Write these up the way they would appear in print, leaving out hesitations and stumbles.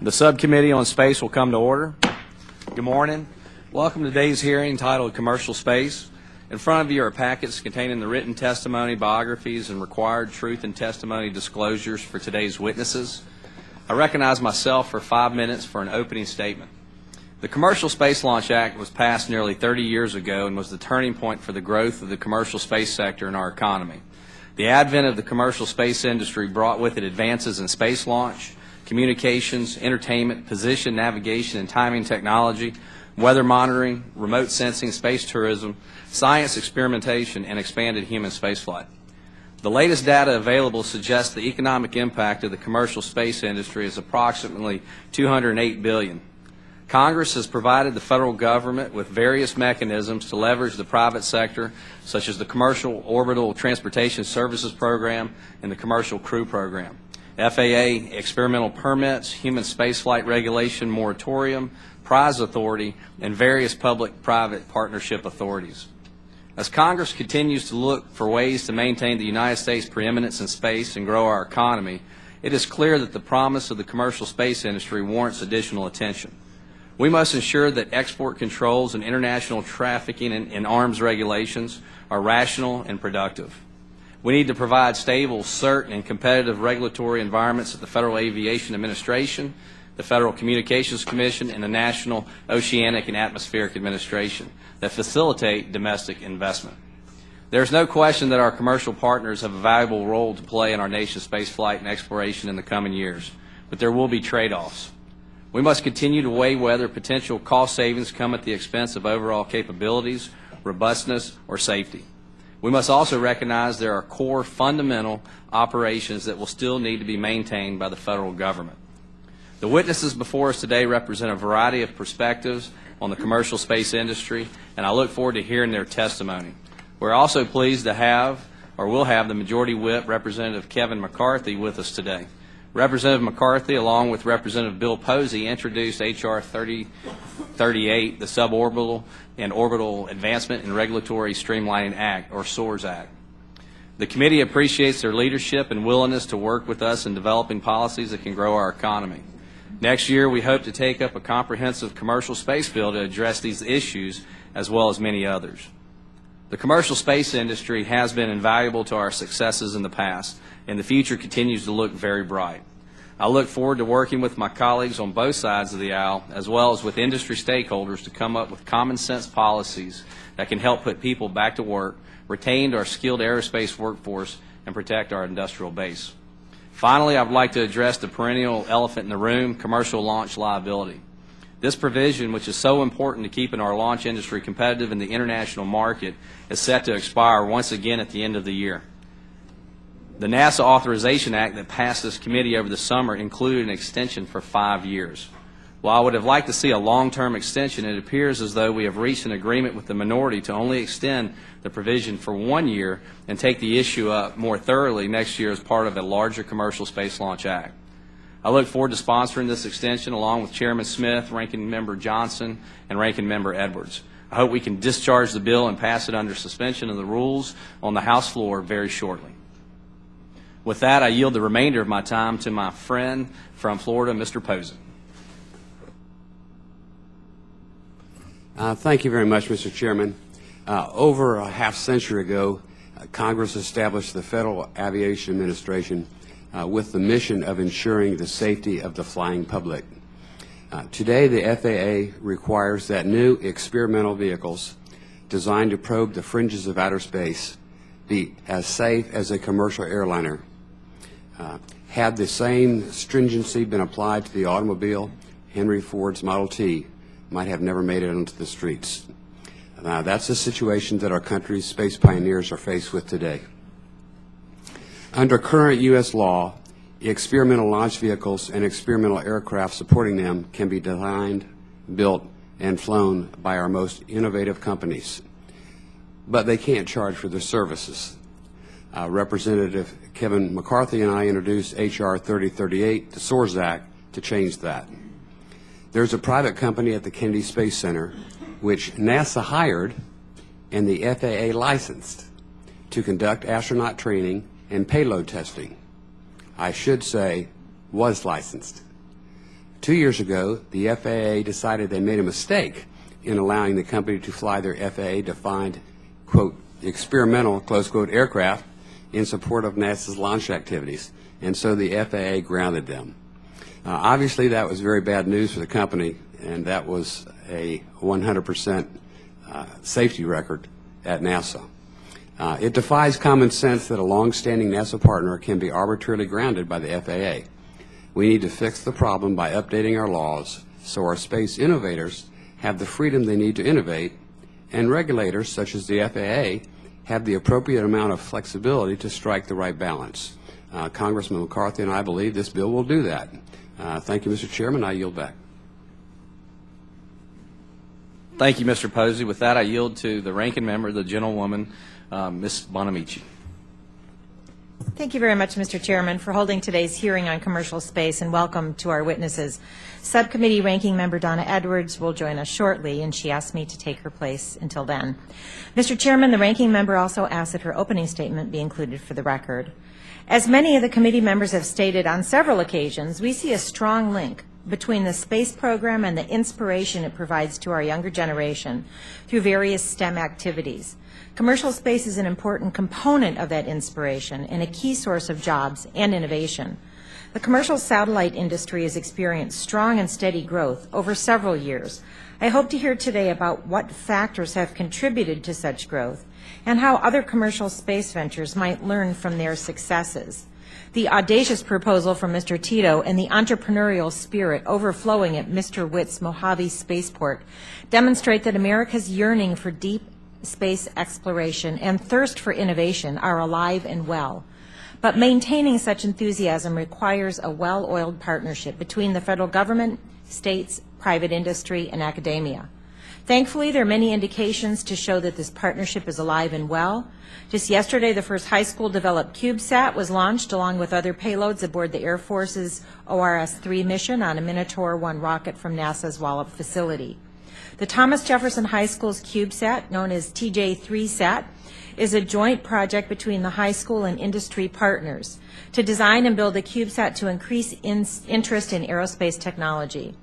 The subcommittee on space will come to order. Good morning. Welcome to today's hearing titled Commercial Space. In front of you are packets containing the written testimony, biographies, and required truth and testimony disclosures for today's witnesses. I recognize myself for 5 minutes for an opening statement. The Commercial Space Launch Act was passed nearly 30 years ago and was the turning point for the growth of the commercial space sector in our economy. The advent of the commercial space industry brought with it advances in space launch, communications, entertainment, position, navigation, and timing technology, weather monitoring, remote sensing, space tourism, science experimentation, and expanded human spaceflight. The latest data available suggests the economic impact of the commercial space industry is approximately $208 billion. Congress has provided the federal government with various mechanisms to leverage the private sector, such as the Commercial Orbital Transportation Services Program and the Commercial Crew Program, FAA experimental permits, human spaceflight regulation moratorium, prize authority, and various public-private partnership authorities. As Congress continues to look for ways to maintain the United States' preeminence in space and grow our economy, it is clear that the promise of the commercial space industry warrants additional attention. We must ensure that export controls and international trafficking and arms regulations are rational and productive. We need to provide stable, certain, and competitive regulatory environments at the Federal Aviation Administration, the Federal Communications Commission, and the National Oceanic and Atmospheric Administration that facilitate domestic investment. There is no question that our commercial partners have a valuable role to play in our nation's spaceflight and exploration in the coming years, but there will be trade-offs. We must continue to weigh whether potential cost savings come at the expense of overall capabilities, robustness, or safety. We must also recognize there are core fundamental operations that will still need to be maintained by the federal government. The witnesses before us today represent a variety of perspectives on the commercial space industry, and I look forward to hearing their testimony. We're also pleased to have, or will have, the Majority Whip, Representative Kevin McCarthy, with us today. Representative McCarthy, along with Representative Bill Posey, introduced H.R. 3038, the Suborbital and Orbital Advancement and Regulatory Streamlining Act, or SOARS Act. The committee appreciates their leadership and willingness to work with us in developing policies that can grow our economy. Next year, we hope to take up a comprehensive commercial space bill to address these issues as well as many others. The commercial space industry has been invaluable to our successes in the past, and the future continues to look very bright. I look forward to working with my colleagues on both sides of the aisle, as well as with industry stakeholders, to come up with common sense policies that can help put people back to work, retain our skilled aerospace workforce, and protect our industrial base. Finally, I would like to address the perennial elephant in the room, commercial launch liability. This provision, which is so important to keeping our launch industry competitive in the international market, is set to expire once again at the end of the year. The NASA Authorization Act that passed this committee over the summer included an extension for 5 years. While I would have liked to see a long-term extension, it appears as though we have reached an agreement with the minority to only extend the provision for 1 year and take the issue up more thoroughly next year as part of a larger Commercial Space Launch Act. I look forward to sponsoring this extension along with Chairman Smith, Ranking Member Johnson, and Ranking Member Edwards. I hope we can discharge the bill and pass it under suspension of the rules on the House floor very shortly. With that, I yield the remainder of my time to my friend from Florida, Mr. Posey. Thank you very much, Mr. Chairman. Over a half-century ago, Congress established the Federal Aviation Administration with the mission of ensuring the safety of the flying public. Today, the FAA requires that new experimental vehicles designed to probe the fringes of outer space be as safe as a commercial airliner. Had the same stringency been applied to the automobile, Henry Ford's Model T might have never made it onto the streets. That's the situation that our country's space pioneers are faced with today. Under current U.S. law, experimental launch vehicles and experimental aircraft supporting them can be designed, built, and flown by our most innovative companies. But they can't charge for their services. Representative Kevin McCarthy and I introduced H.R. 3038, the SOARS Act, to change that. There's a private company at the Kennedy Space Center which NASA hired and the FAA licensed to conduct astronaut training and payload testing. I should say was licensed. 2 years ago, the FAA decided they made a mistake in allowing the company to fly their FAA-defined, quote, experimental, close quote, aircraft in support of NASA's launch activities, and so the FAA grounded them. Obviously, that was very bad news for the company, and that was a 100% safety record at NASA. It defies common sense that a long-standing NASA partner can be arbitrarily grounded by the FAA. We need to fix the problem by updating our laws so our space innovators have the freedom they need to innovate, and regulators, such as the FAA, have the appropriate amount of flexibility to strike the right balance. Congressman McCarthy and I believe this bill will do that. Thank you, Mr. Chairman. I yield back. Thank you, Mr. Posey. With that, I yield to the ranking member, the gentlewoman, Ms. Bonamici. Thank you very much, Mr. Chairman, for holding today's hearing on commercial space, and welcome to our witnesses. Subcommittee Ranking Member Donna Edwards will join us shortly, and she asked me to take her place until then. Mr. Chairman, the Ranking Member also asked that her opening statement be included for the record. As many of the committee members have stated on several occasions, we see a strong link between the space program and the inspiration it provides to our younger generation through various STEM activities. Commercial space is an important component of that inspiration and a key source of jobs and innovation. The commercial satellite industry has experienced strong and steady growth over several years. I hope to hear today about what factors have contributed to such growth and how other commercial space ventures might learn from their successes. The audacious proposal from Mr. Tito and the entrepreneurial spirit overflowing at Mr. Witt's Mojave spaceport demonstrate that America's yearning for deep space exploration and thirst for innovation are alive and well. But maintaining such enthusiasm requires a well-oiled partnership between the federal government, states, private industry, and academia. Thankfully, there are many indications to show that this partnership is alive and well. Just yesterday, the first high school-developed CubeSat was launched along with other payloads aboard the Air Force's ORS-3 mission on a Minotaur 1 rocket from NASA's Wallops facility. The Thomas Jefferson High School's CubeSat, known as TJ3SAT, is a joint project between the high school and industry partners to design and build a CubeSat to increase interest in aerospace technology.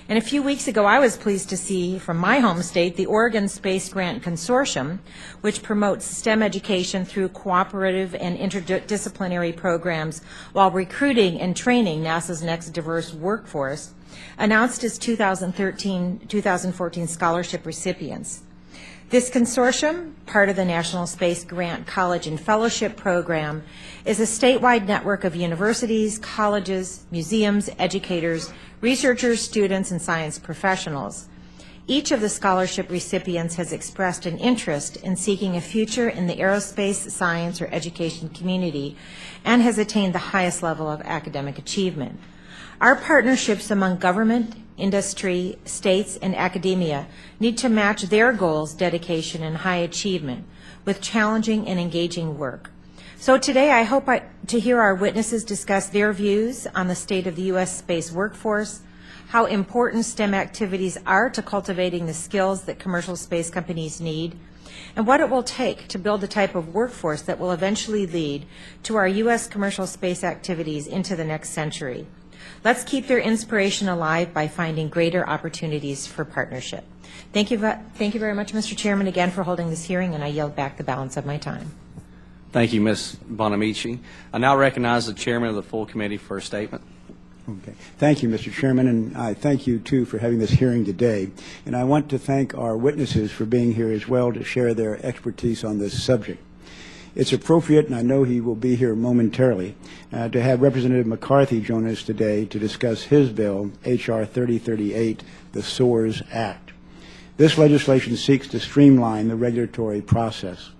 And a few weeks ago, I was pleased to see from my home state the Oregon Space Grant Consortium, which promotes STEM education through cooperative and interdisciplinary programs while recruiting and training NASA's next diverse workforce, announced its 2013-2014 scholarship recipients. This consortium, part of the National Space Grant College and Fellowship Program, is a statewide network of universities, colleges, museums, educators, researchers, students, and science professionals. Each of the scholarship recipients has expressed an interest in seeking a future in the aerospace, science, or education community and has attained the highest level of academic achievement. Our partnerships among government, industry, states, and academia need to match their goals, dedication, and high achievement with challenging and engaging work. So today I hope to hear our witnesses discuss their views on the state of the U.S. space workforce, how important STEM activities are to cultivating the skills that commercial space companies need, and what it will take to build the type of workforce that will eventually lead to our U.S. commercial space activities into the next century. Let's keep their inspiration alive by finding greater opportunities for partnership. Thank you very much, Mr. Chairman, again for holding this hearing, and I yield back the balance of my time. Thank you, Ms. Bonamici. I now recognize the chairman of the full committee for a statement. Okay. Thank you, Mr. Chairman, and I thank you, too, for having this hearing today. And I want to thank our witnesses for being here as well to share their expertise on this subject. It's appropriate, and I know he will be here momentarily, to have Representative McCarthy join us today to discuss his bill, H.R. 3038, the SOARS Act. This legislation seeks to streamline the regulatory process.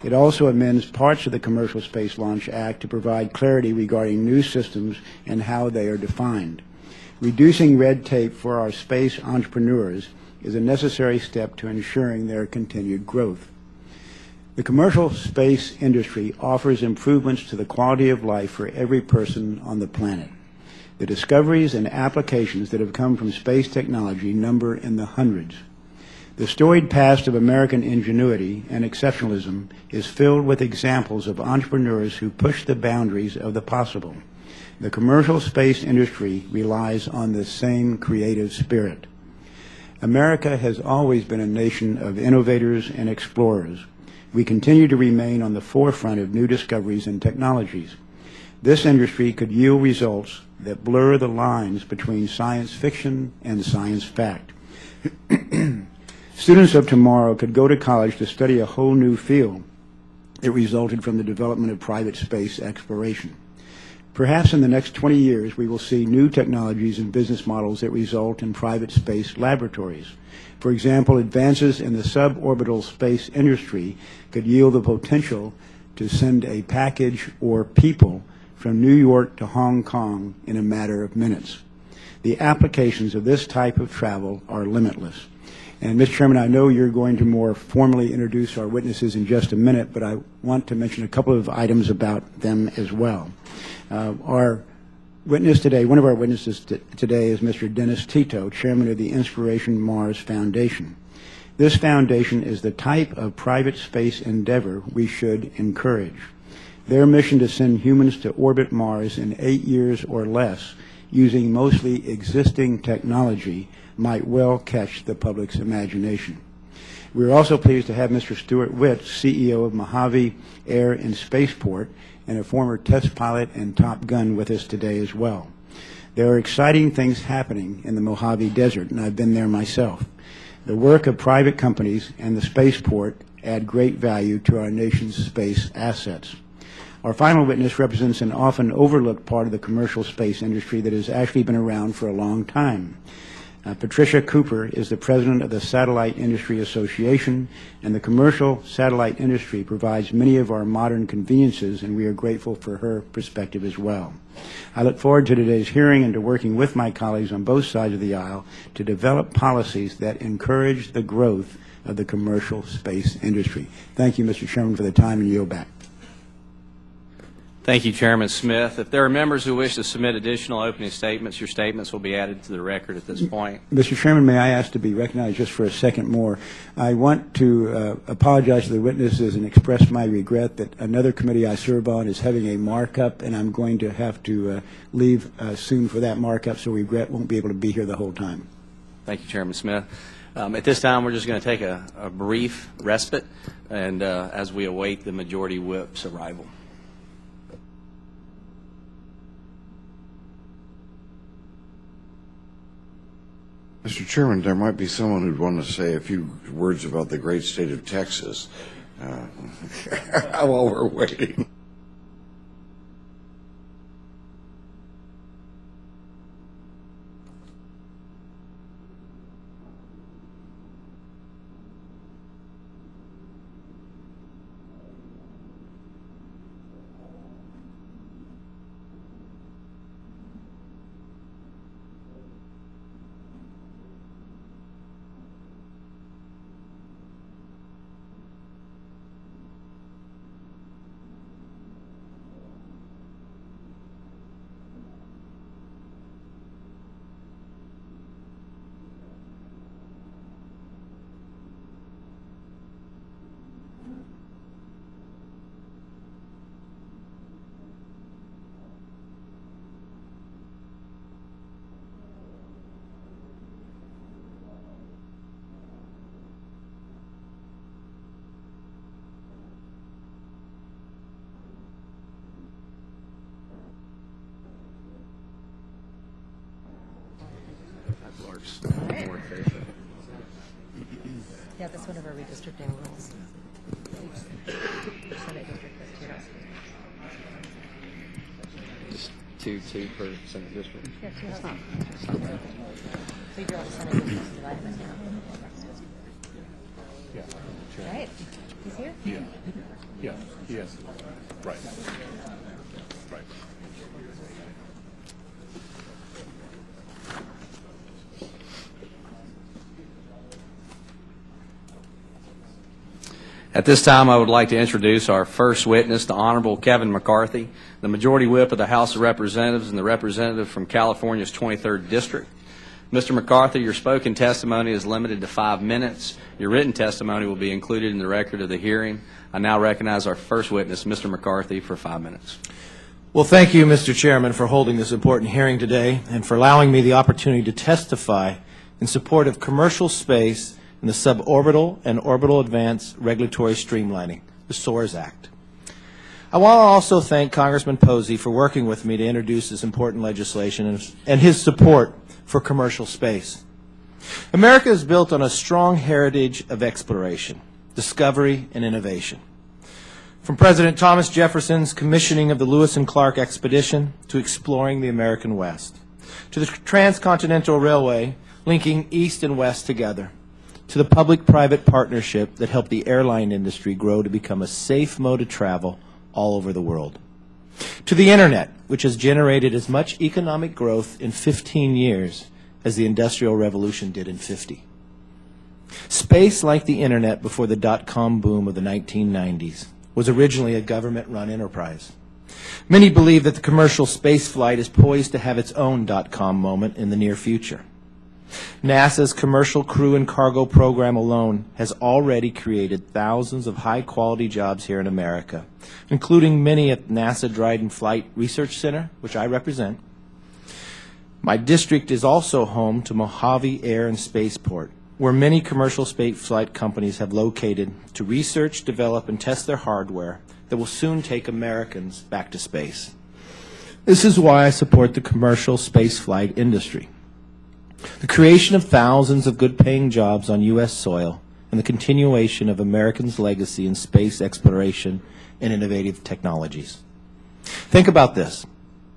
It also amends parts of the Commercial Space Launch Act to provide clarity regarding new systems and how they are defined. Reducing red tape for our space entrepreneurs is a necessary step to ensuring their continued growth. The commercial space industry offers improvements to the quality of life for every person on the planet. The discoveries and applications that have come from space technology number in the hundreds. The storied past of American ingenuity and exceptionalism is filled with examples of entrepreneurs who push the boundaries of the possible. The commercial space industry relies on the same creative spirit. America has always been a nation of innovators and explorers. We continue to remain on the forefront of new discoveries and technologies. This industry could yield results that blur the lines between science fiction and science fact. Students of tomorrow could go to college to study a whole new field that resulted from the development of private space exploration. Perhaps in the next 20 years, we will see new technologies and business models that result in private space laboratories. For example, advances in the suborbital space industry could yield the potential to send a package or people from New York to Hong Kong in a matter of minutes. The applications of this type of travel are limitless. And, Mr. Chairman, I know you're going to more formally introduce our witnesses in just a minute, but I want to mention a couple of items about them as well. Our witness today, one of our witnesses today is Mr. Dennis Tito, chairman of the Inspiration Mars Foundation. This foundation is the type of private space endeavor we should encourage. Their mission to send humans to orbit Mars in 8 years or less using mostly existing technology might well catch the public's imagination. We're also pleased to have Mr. Stuart Witt, CEO of Mojave Air and Spaceport, and a former test pilot and Top Gun with us today as well. There are exciting things happening in the Mojave Desert, and I've been there myself. The work of private companies and the spaceport add great value to our nation's space assets. Our final witness represents an often overlooked part of the commercial space industry that has actually been around for a long time. Patricia Cooper is the president of the Satellite Industry Association, and the commercial satellite industry provides many of our modern conveniences, and we are grateful for her perspective as well. I look forward to today's hearing and to working with my colleagues on both sides of the aisle to develop policies that encourage the growth of the commercial space industry. Thank you, Mr. Chairman, for the time, and yield back. Thank you, Chairman Smith. If there are members who wish to submit additional opening statements, your statements will be added to the record at this point. Mr. Chairman, may I ask to be recognized just for a second more? I want to apologize to the witnesses and express my regret that another committee I serve on is having a markup, and I'm going to have to leave soon for that markup, so we won't be able to be here the whole time. Thank you, Chairman Smith. At this time, we're just going to take a brief respite and as we await the Majority Whip's arrival. Mr. Chairman, there might be someone who'd want to say a few words about the great state of Texas while we're waiting. Yeah, that's one of our redistricting rules. Senate district has Tito. Just two per Senate district. Yeah, two houses. So you draw the Senate districts divided by now. Yeah. All right. He's here? Yeah. Yeah. Yes. Right. Right. At this time, I would like to introduce our first witness, the Honorable Kevin McCarthy, the Majority Whip of the House of Representatives and the representative from California's 23rd District. Mr. McCarthy, your spoken testimony is limited to 5 minutes. Your written testimony will be included in the record of the hearing. I now recognize our first witness, Mr. McCarthy, for 5 minutes. Well, thank you, Mr. Chairman, for holding this important hearing today and for allowing me the opportunity to testify in support of commercial space and the suborbital and orbital advanced regulatory streamlining, the SOARS Act. I want to also thank Congressman Posey for working with me to introduce this important legislation and his support for commercial space. America is built on a strong heritage of exploration, discovery, and innovation. From President Thomas Jefferson's commissioning of the Lewis and Clark expedition to exploring the American West, to the transcontinental railway linking East and West together, to the public-private partnership that helped the airline industry grow to become a safe mode of travel all over the world, to the Internet, which has generated as much economic growth in 15 years as the Industrial Revolution did in 50. Space, like the Internet before the dot-com boom of the 1990s, was originally a government-run enterprise. Many believe that the commercial space flight is poised to have its own dot-com moment in the near future. NASA's Commercial Crew and Cargo program alone has already created thousands of high-quality jobs here in America, including many at NASA Dryden Flight Research Center, which I represent. My district is also home to Mojave Air and Spaceport, where many commercial space flight companies have located to research, develop, and test their hardware that will soon take Americans back to space. This is why I support the commercial space flight industry. The creation of thousands of good-paying jobs on U.S. soil and the continuation of Americans' legacy in space exploration and innovative technologies. Think about this.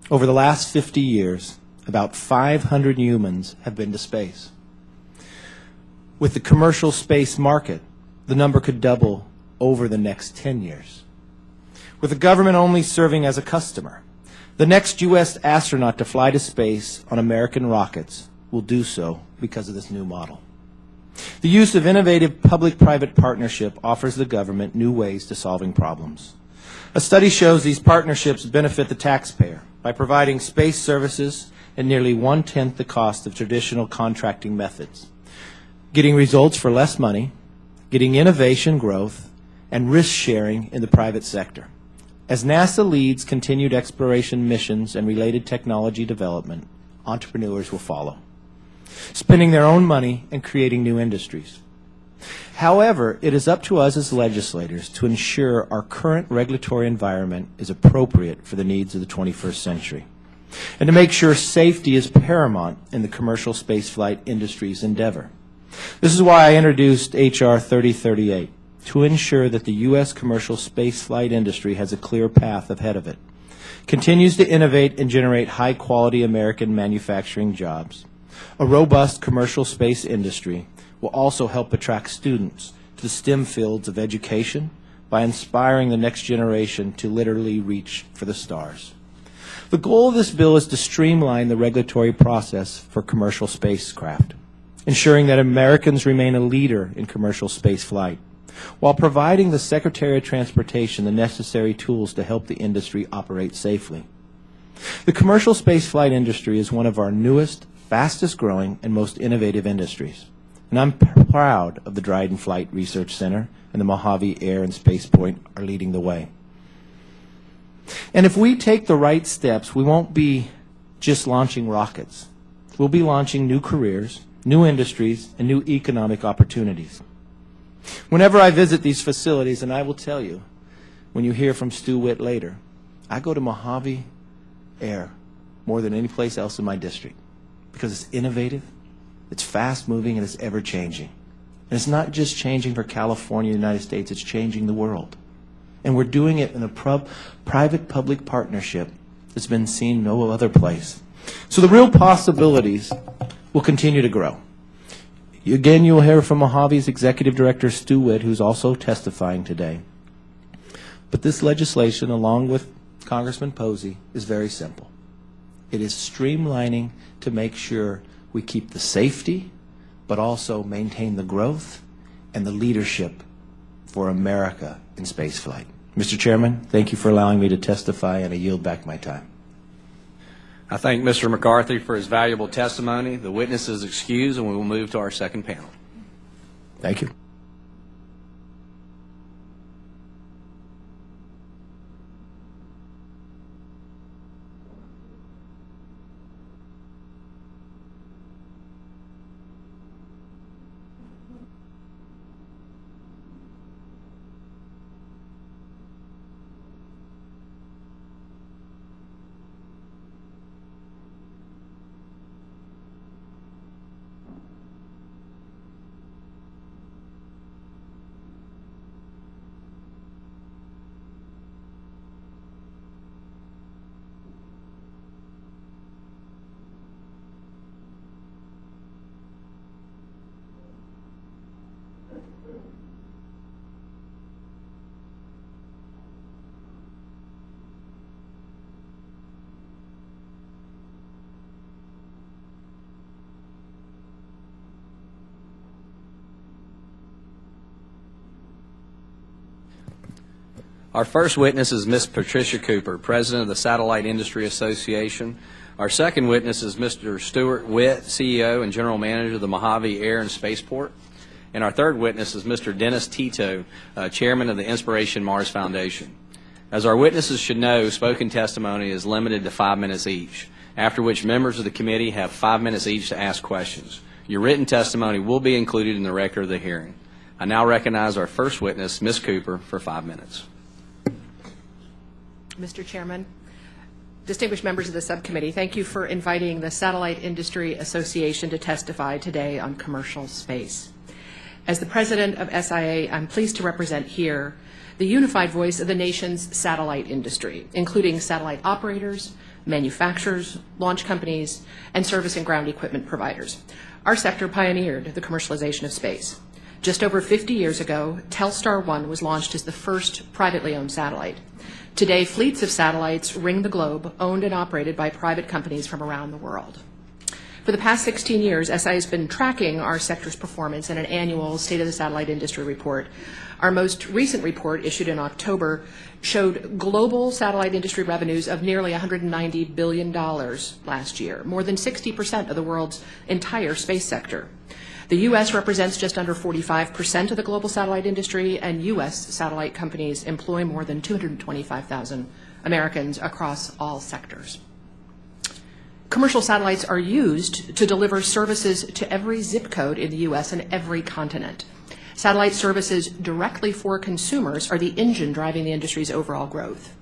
Over the last 50 years, about 500 humans have been to space. With the commercial space market, the number could double over the next 10 years. With the government only serving as a customer, the next U.S. astronaut to fly to space on American rockets will do so because of this new model. The use of innovative public-private partnership offers the government new ways to solving problems. A study shows these partnerships benefit the taxpayer by providing space services at nearly one-tenth the cost of traditional contracting methods, getting results for less money, getting innovation growth, and risk-sharing in the private sector. As NASA leads continued exploration missions and related technology development, entrepreneurs will follow, spending their own money and creating new industries. However, it is up to us as legislators to ensure our current regulatory environment is appropriate for the needs of the 21st century, and to make sure safety is paramount in the commercial spaceflight industry's endeavor. This is why I introduced H.R. 3038, to ensure that the U.S. commercial spaceflight industry has a clear path ahead of it, continues to innovate and generate high-quality American manufacturing jobs. A robust commercial space industry will also help attract students to the STEM fields of education by inspiring the next generation to literally reach for the stars. The goal of this bill is to streamline the regulatory process for commercial spacecraft, ensuring that Americans remain a leader in commercial space flight, while providing the Secretary of Transportation the necessary tools to help the industry operate safely. The commercial space flight industry is one of our newest, fastest growing, and most innovative industries, and I'm proud of the Dryden Flight Research Center and the Mojave Air and Spaceport are leading the way. And if we take the right steps, we won't be just launching rockets. We'll be launching new careers, new industries, and new economic opportunities. Whenever I visit these facilities, and I will tell you, when you hear from Stuart Witt later, I go to Mojave Air more than any place else in my district because it's innovative, it's fast-moving, and it's ever-changing. And it's not just changing for California and the United States, it's changing the world. And we're doing it in a private-public partnership that's been seen no other place. So the real possibilities will continue to grow. Again, you'll hear from Mojave's Executive Director, Stuart Witt, who's also testifying today. But this legislation, along with Congressman Posey, is very simple. It is streamlining to make sure we keep the safety, but also maintain the growth and the leadership for America in spaceflight. Mr. Chairman, thank you for allowing me to testify, and I yield back my time. I thank Mr. McCarthy for his valuable testimony. The witness is excused, and we will move to our second panel. Thank you. Our first witness is Ms. Patricia Cooper, President of the Satellite Industry Association. Our second witness is Mr. Stuart Witt, CEO and General Manager of the Mojave Air and Spaceport. And our third witness is Mr. Dennis Tito, Chairman of the Inspiration Mars Foundation. As our witnesses should know, spoken testimony is limited to 5 minutes each, after which members of the committee have 5 minutes each to ask questions. Your written testimony will be included in the record of the hearing. I now recognize our first witness, Ms. Cooper, for 5 minutes. Mr. Chairman, distinguished members of the subcommittee, thank you for inviting the Satellite Industry Association to testify today on commercial space. As the president of SIA, I'm pleased to represent here the unified voice of the nation's satellite industry, including satellite operators, manufacturers, launch companies, and service and ground equipment providers. Our sector pioneered the commercialization of space. Just over 50 years ago, Telstar 1 was launched as the first privately owned satellite. Today, fleets of satellites ring the globe, owned and operated by private companies from around the world. For the past 16 years, SI has been tracking our sector's performance in an annual State of the Satellite Industry report. Our most recent report, issued in October, showed global satellite industry revenues of nearly $190 billion last year, more than 60% of the world's entire space sector. The U.S. represents just under 45% of the global satellite industry, and U.S. satellite companies employ more than 225,000 Americans across all sectors. Commercial satellites are used to deliver services to every zip code in the U.S. and every continent. Satellite services directly for consumers are the engine driving the industry's overall growth.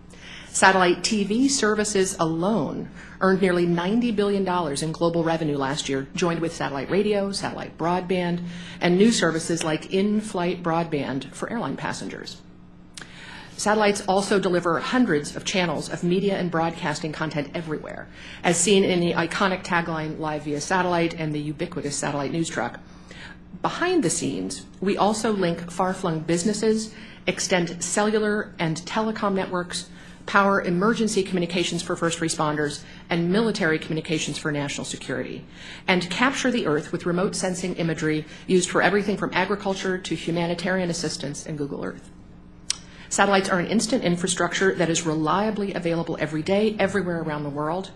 Satellite TV services alone earned nearly $90 billion in global revenue last year, joined with satellite radio, satellite broadband, and new services like in-flight broadband for airline passengers. Satellites also deliver hundreds of channels of media and broadcasting content everywhere, as seen in the iconic tagline, "Live via satellite," and the ubiquitous satellite news truck. Behind the scenes, we also link far-flung businesses, extend cellular and telecom networks, power emergency communications for first responders, and military communications for national security, and capture the Earth with remote sensing imagery used for everything from agriculture to humanitarian assistance and Google Earth. Satellites are an instant infrastructure that is reliably available every day, everywhere around the world,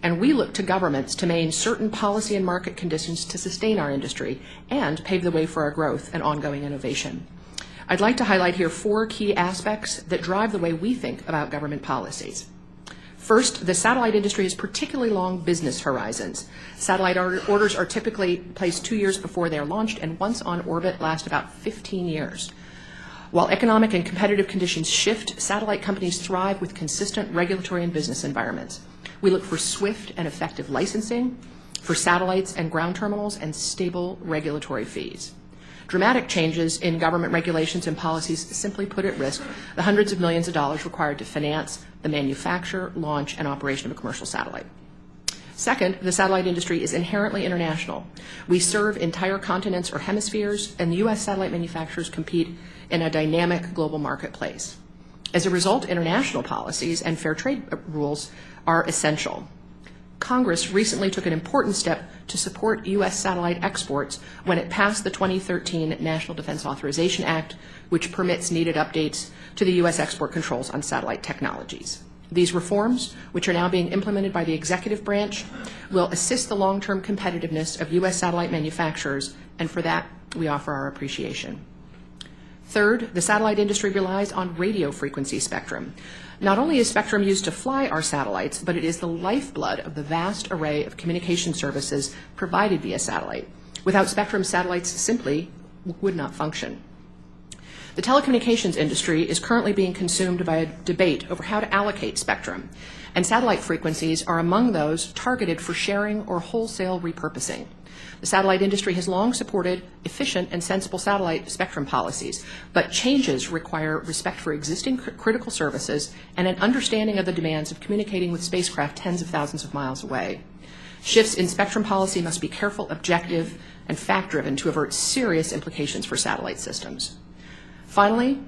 and we look to governments to maintain certain policy and market conditions to sustain our industry and pave the way for our growth and ongoing innovation. I'd like to highlight here 4 key aspects that drive the way we think about government policies. First, the satellite industry has particularly long business horizons. Satellite orders are typically placed 2 years before they are launched, and once on orbit last about 15 years. While economic and competitive conditions shift, satellite companies thrive with consistent regulatory and business environments. We look for swift and effective licensing for satellites and ground terminals and stable regulatory fees. Dramatic changes in government regulations and policies simply put at risk the hundreds of millions of dollars required to finance the manufacture, launch, and operation of a commercial satellite. Second, the satellite industry is inherently international. We serve entire continents or hemispheres, and the U.S. satellite manufacturers compete in a dynamic global marketplace. As a result, international policies and fair trade rules are essential. Congress recently took an important step to support U.S. satellite exports when it passed the 2013 National Defense Authorization Act, which permits needed updates to the U.S. export controls on satellite technologies. These reforms, which are now being implemented by the executive branch, will assist the long-term competitiveness of U.S. satellite manufacturers, and for that, we offer our appreciation. Third, the satellite industry relies on radio frequency spectrum. Not only is spectrum used to fly our satellites, but it is the lifeblood of the vast array of communication services provided via satellite. Without spectrum, satellites simply would not function. The telecommunications industry is currently being consumed by a debate over how to allocate spectrum, and satellite frequencies are among those targeted for sharing or wholesale repurposing. The satellite industry has long supported efficient and sensible satellite spectrum policies, but changes require respect for existing critical services and an understanding of the demands of communicating with spacecraft tens of thousands of miles away. Shifts in spectrum policy must be careful, objective, and fact-driven to avert serious implications for satellite systems. Finally,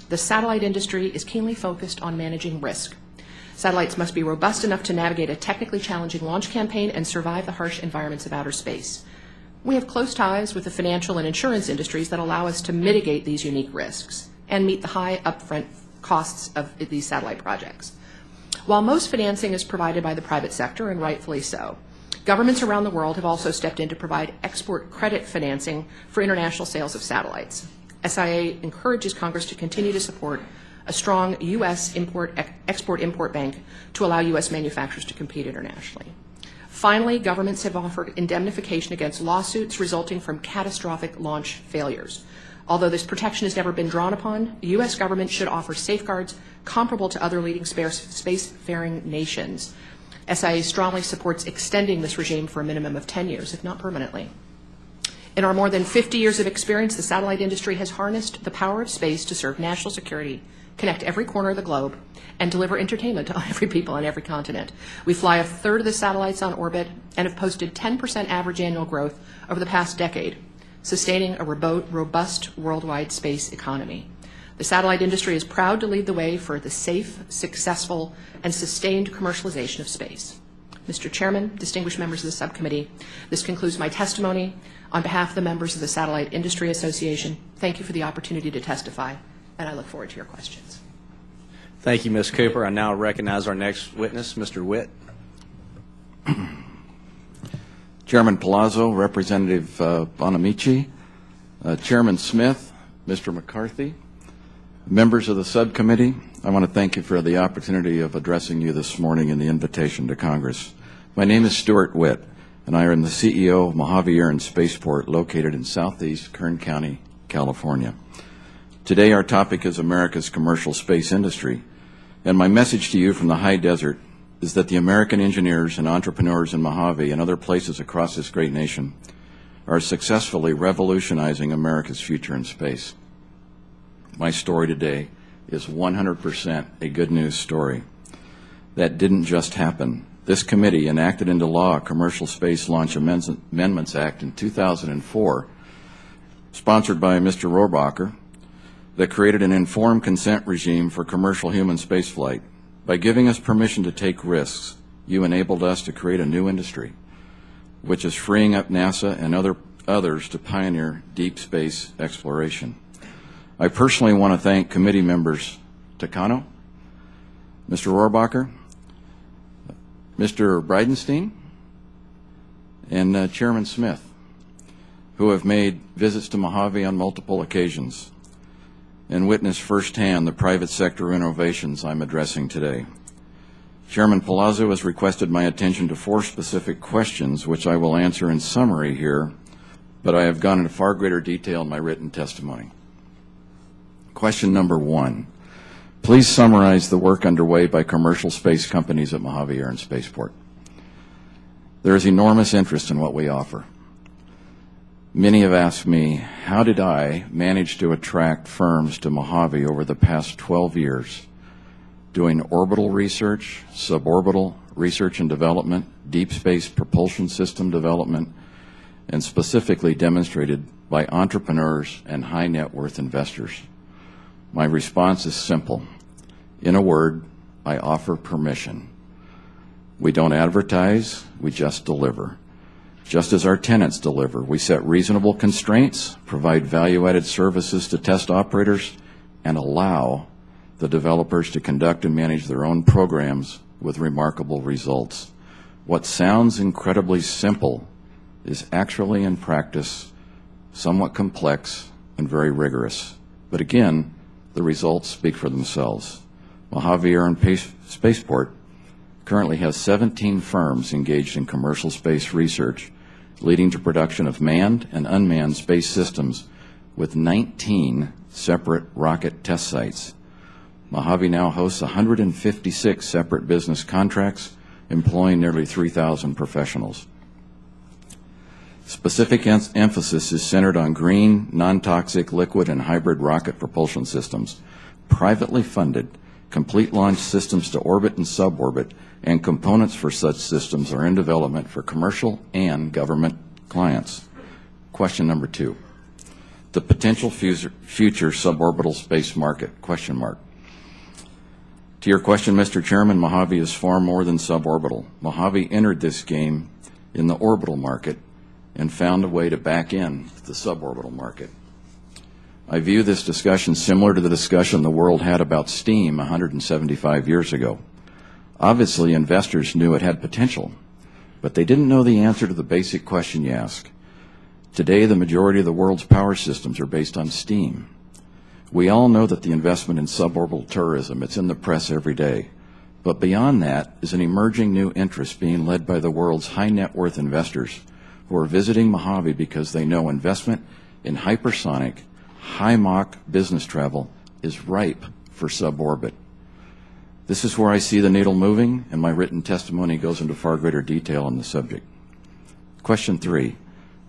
the satellite industry is keenly focused on managing risk. Satellites must be robust enough to navigate a technically challenging launch campaign and survive the harsh environments of outer space. We have close ties with the financial and insurance industries that allow us to mitigate these unique risks and meet the high upfront costs of these satellite projects. While most financing is provided by the private sector, and rightfully so, governments around the world have also stepped in to provide export credit financing for international sales of satellites. SIA encourages Congress to continue to support a strong U.S. export-import bank to allow U.S. manufacturers to compete internationally. Finally, governments have offered indemnification against lawsuits resulting from catastrophic launch failures. Although this protection has never been drawn upon, the U.S. government should offer safeguards comparable to other leading spacefaring nations. SIA strongly supports extending this regime for a minimum of 10 years, if not permanently. In our more than 50 years of experience, the satellite industry has harnessed the power of space to serve national security, connect every corner of the globe, and deliver entertainment to every people on every continent. We fly a third of the satellites on orbit and have posted 10% average annual growth over the past decade, sustaining a robust worldwide space economy. The satellite industry is proud to lead the way for the safe, successful, and sustained commercialization of space. Mr. Chairman, distinguished members of the subcommittee, this concludes my testimony. On behalf of the members of the Satellite Industry Association, thank you for the opportunity to testify, and I look forward to your questions. Thank you, Ms. Cooper. I now recognize our next witness, Mr. Witt. Chairman Palazzo, Representative Bonamici, Chairman Smith, Mr. McCarthy, members of the subcommittee, I want to thank you for the opportunity of addressing you this morning in the invitation to Congress. My name is Stuart Witt, and I am the CEO of Mojave Air and Spaceport located in southeast Kern County, California. Today our topic is America's commercial space industry, and my message to you from the high desert is that the American engineers and entrepreneurs in Mojave and other places across this great nation are successfully revolutionizing America's future in space. My story today is 100% a good news story. That didn't just happen. This committee enacted into law a Commercial Space Launch Amendments Act in 2004, sponsored by Mr. Rohrabacher, that created an informed consent regime for commercial human spaceflight. By giving us permission to take risks, you enabled us to create a new industry, which is freeing up NASA and others to pioneer deep space exploration. I personally want to thank committee members Takano, Mr. Rohrabacher, Mr. Bridenstine, and Chairman Smith, who have made visits to Mojave on multiple occasions and witnessed firsthand the private sector innovations I'm addressing today. Chairman Palazzo has requested my attention to 4 specific questions, which I will answer in summary here, but I have gone into far greater detail in my written testimony. Question number 1. Please summarize the work underway by commercial space companies at Mojave Air and Spaceport. There is enormous interest in what we offer. Many have asked me, how did I manage to attract firms to Mojave over the past 12 years, doing orbital research, suborbital research and development, deep space propulsion system development, and specifically demonstrated by entrepreneurs and high net worth investors? My response is simple. In a word, I offer permission. We don't advertise, we just deliver. Just as our tenants deliver, we set reasonable constraints, provide value-added services to test operators, and allow the developers to conduct and manage their own programs with remarkable results. What sounds incredibly simple is actually in practice somewhat complex and very rigorous. But again, the results speak for themselves. Mojave Air and Spaceport currently has 17 firms engaged in commercial space research, leading to production of manned and unmanned space systems with 19 separate rocket test sites. Mojave now hosts 156 separate business contracts, employing nearly 3,000 professionals. Specific emphasis is centered on green, non-toxic, liquid, and hybrid rocket propulsion systems, privately funded, complete launch systems to orbit and suborbit, and components for such systems are in development for commercial and government clients. Question number 2. The potential future suborbital space market, question mark. To your question, Mr. Chairman, Mojave is far more than suborbital. Mojave entered this game in the orbital market and found a way to back in the suborbital market. I view this discussion similar to the discussion the world had about steam 175 years ago. Obviously, investors knew it had potential, but they didn't know the answer to the basic question you ask. Today, the majority of the world's power systems are based on steam. We all know that the investment in suborbital tourism, it's in the press every day. But beyond that is an emerging new interest being led by the world's high net worth investors who are visiting Mojave because they know investment in hypersonic, high Mach business travel is ripe for suborbit. This is where I see the needle moving, and my written testimony goes into far greater detail on the subject. Question 3.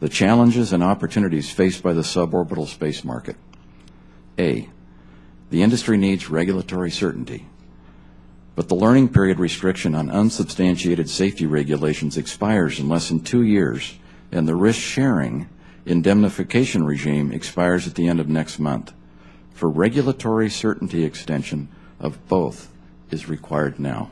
The challenges and opportunities faced by the suborbital space market. A. The industry needs regulatory certainty, but the learning period restriction on unsubstantiated safety regulations expires in less than 2 years, and the risk-sharing indemnification regime expires at the end of next month. For regulatory certainty, extension of both is required now.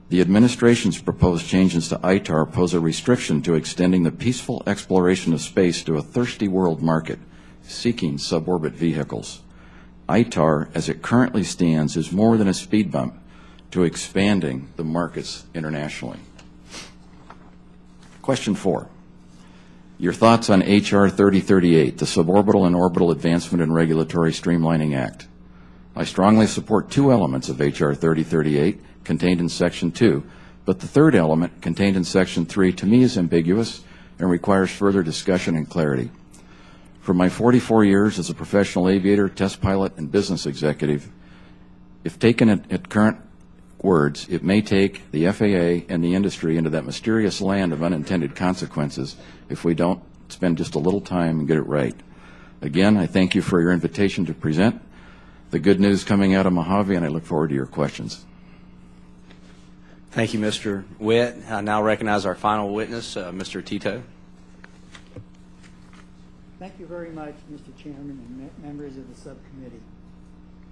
The administration's proposed changes to ITAR pose a restriction to extending the peaceful exploration of space to a thirsty world market seeking suborbit vehicles. ITAR, as it currently stands, is more than a speed bump to expanding the markets internationally. Question 4. Your thoughts on H.R. 3038, the Suborbital and Orbital Advancement and Regulatory Streamlining Act. I strongly support 2 elements of H.R. 3038 contained in Section 2, but the third element contained in Section 3 to me is ambiguous and requires further discussion and clarity. For my 44 years as a professional aviator, test pilot, and business executive, if taken at current words, it may take the FAA and the industry into that mysterious land of unintended consequences if we don't spend just a little time and get it right. Again, I thank you for your invitation to present the good news coming out of Mojave, and I look forward to your questions. Thank you, Mr. Witt. I now recognize our final witness, Mr. Tito. Thank you very much, Mr. Chairman and members of the subcommittee.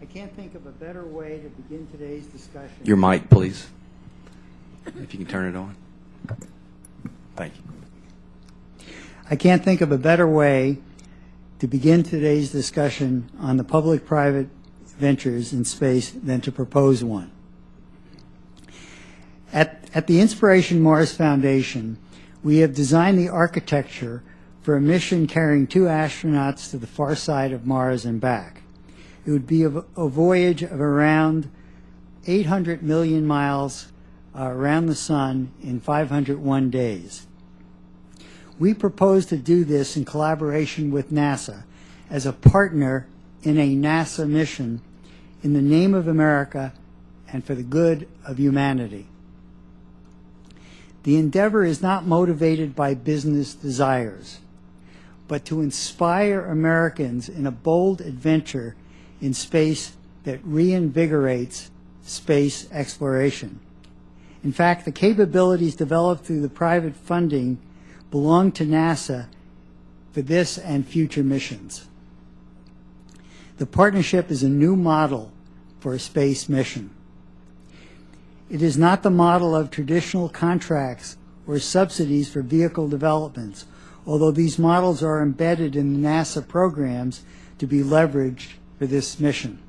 I can't think of a better way to begin today's discussion. Your mic, please, if you can turn it on. Thank you. I can't think of a better way to begin today's discussion on the public-private ventures in space than to propose one. At the Inspiration Mars Foundation, we have designed the architecture for a mission carrying 2 astronauts to the far side of Mars and back. It would be a voyage of around 800 million miles around the sun in 501 days. We propose to do this in collaboration with NASA as a partner in a NASA mission in the name of America and for the good of humanity. The endeavor is not motivated by business desires, but to inspire Americans in a bold adventure in space that reinvigorates space exploration. In fact, the capabilities developed through the private funding belong to NASA for this and future missions. The partnership is a new model for a space mission. It is not the model of traditional contracts or subsidies for vehicle developments, although these models are embedded in the NASA programs to be leveraged for this mission.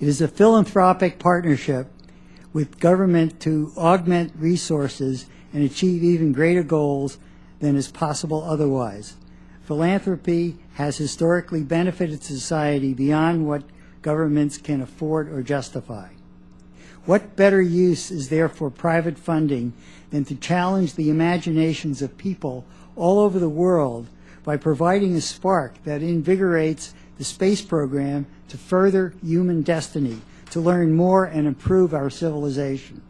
It is a philanthropic partnership with government to augment resources and achieve even greater goals than is possible otherwise. Philanthropy has historically benefited society beyond what governments can afford or justify. What better use is there for private funding than to challenge the imaginations of people all over the world by providing a spark that invigorates the space program to further human destiny, to learn more and improve our civilization.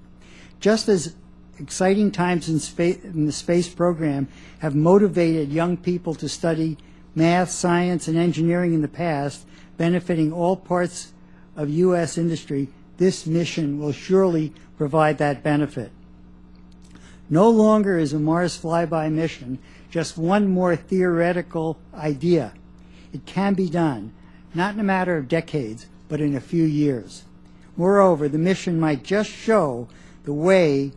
Just as exciting times in the space program have motivated young people to study math, science, and engineering in the past, benefiting all parts of U.S. industry, this mission will surely provide that benefit. No longer is a Mars flyby mission just one more theoretical idea. It can be done, not in a matter of decades, but in a few years. Moreover, the mission might just show the way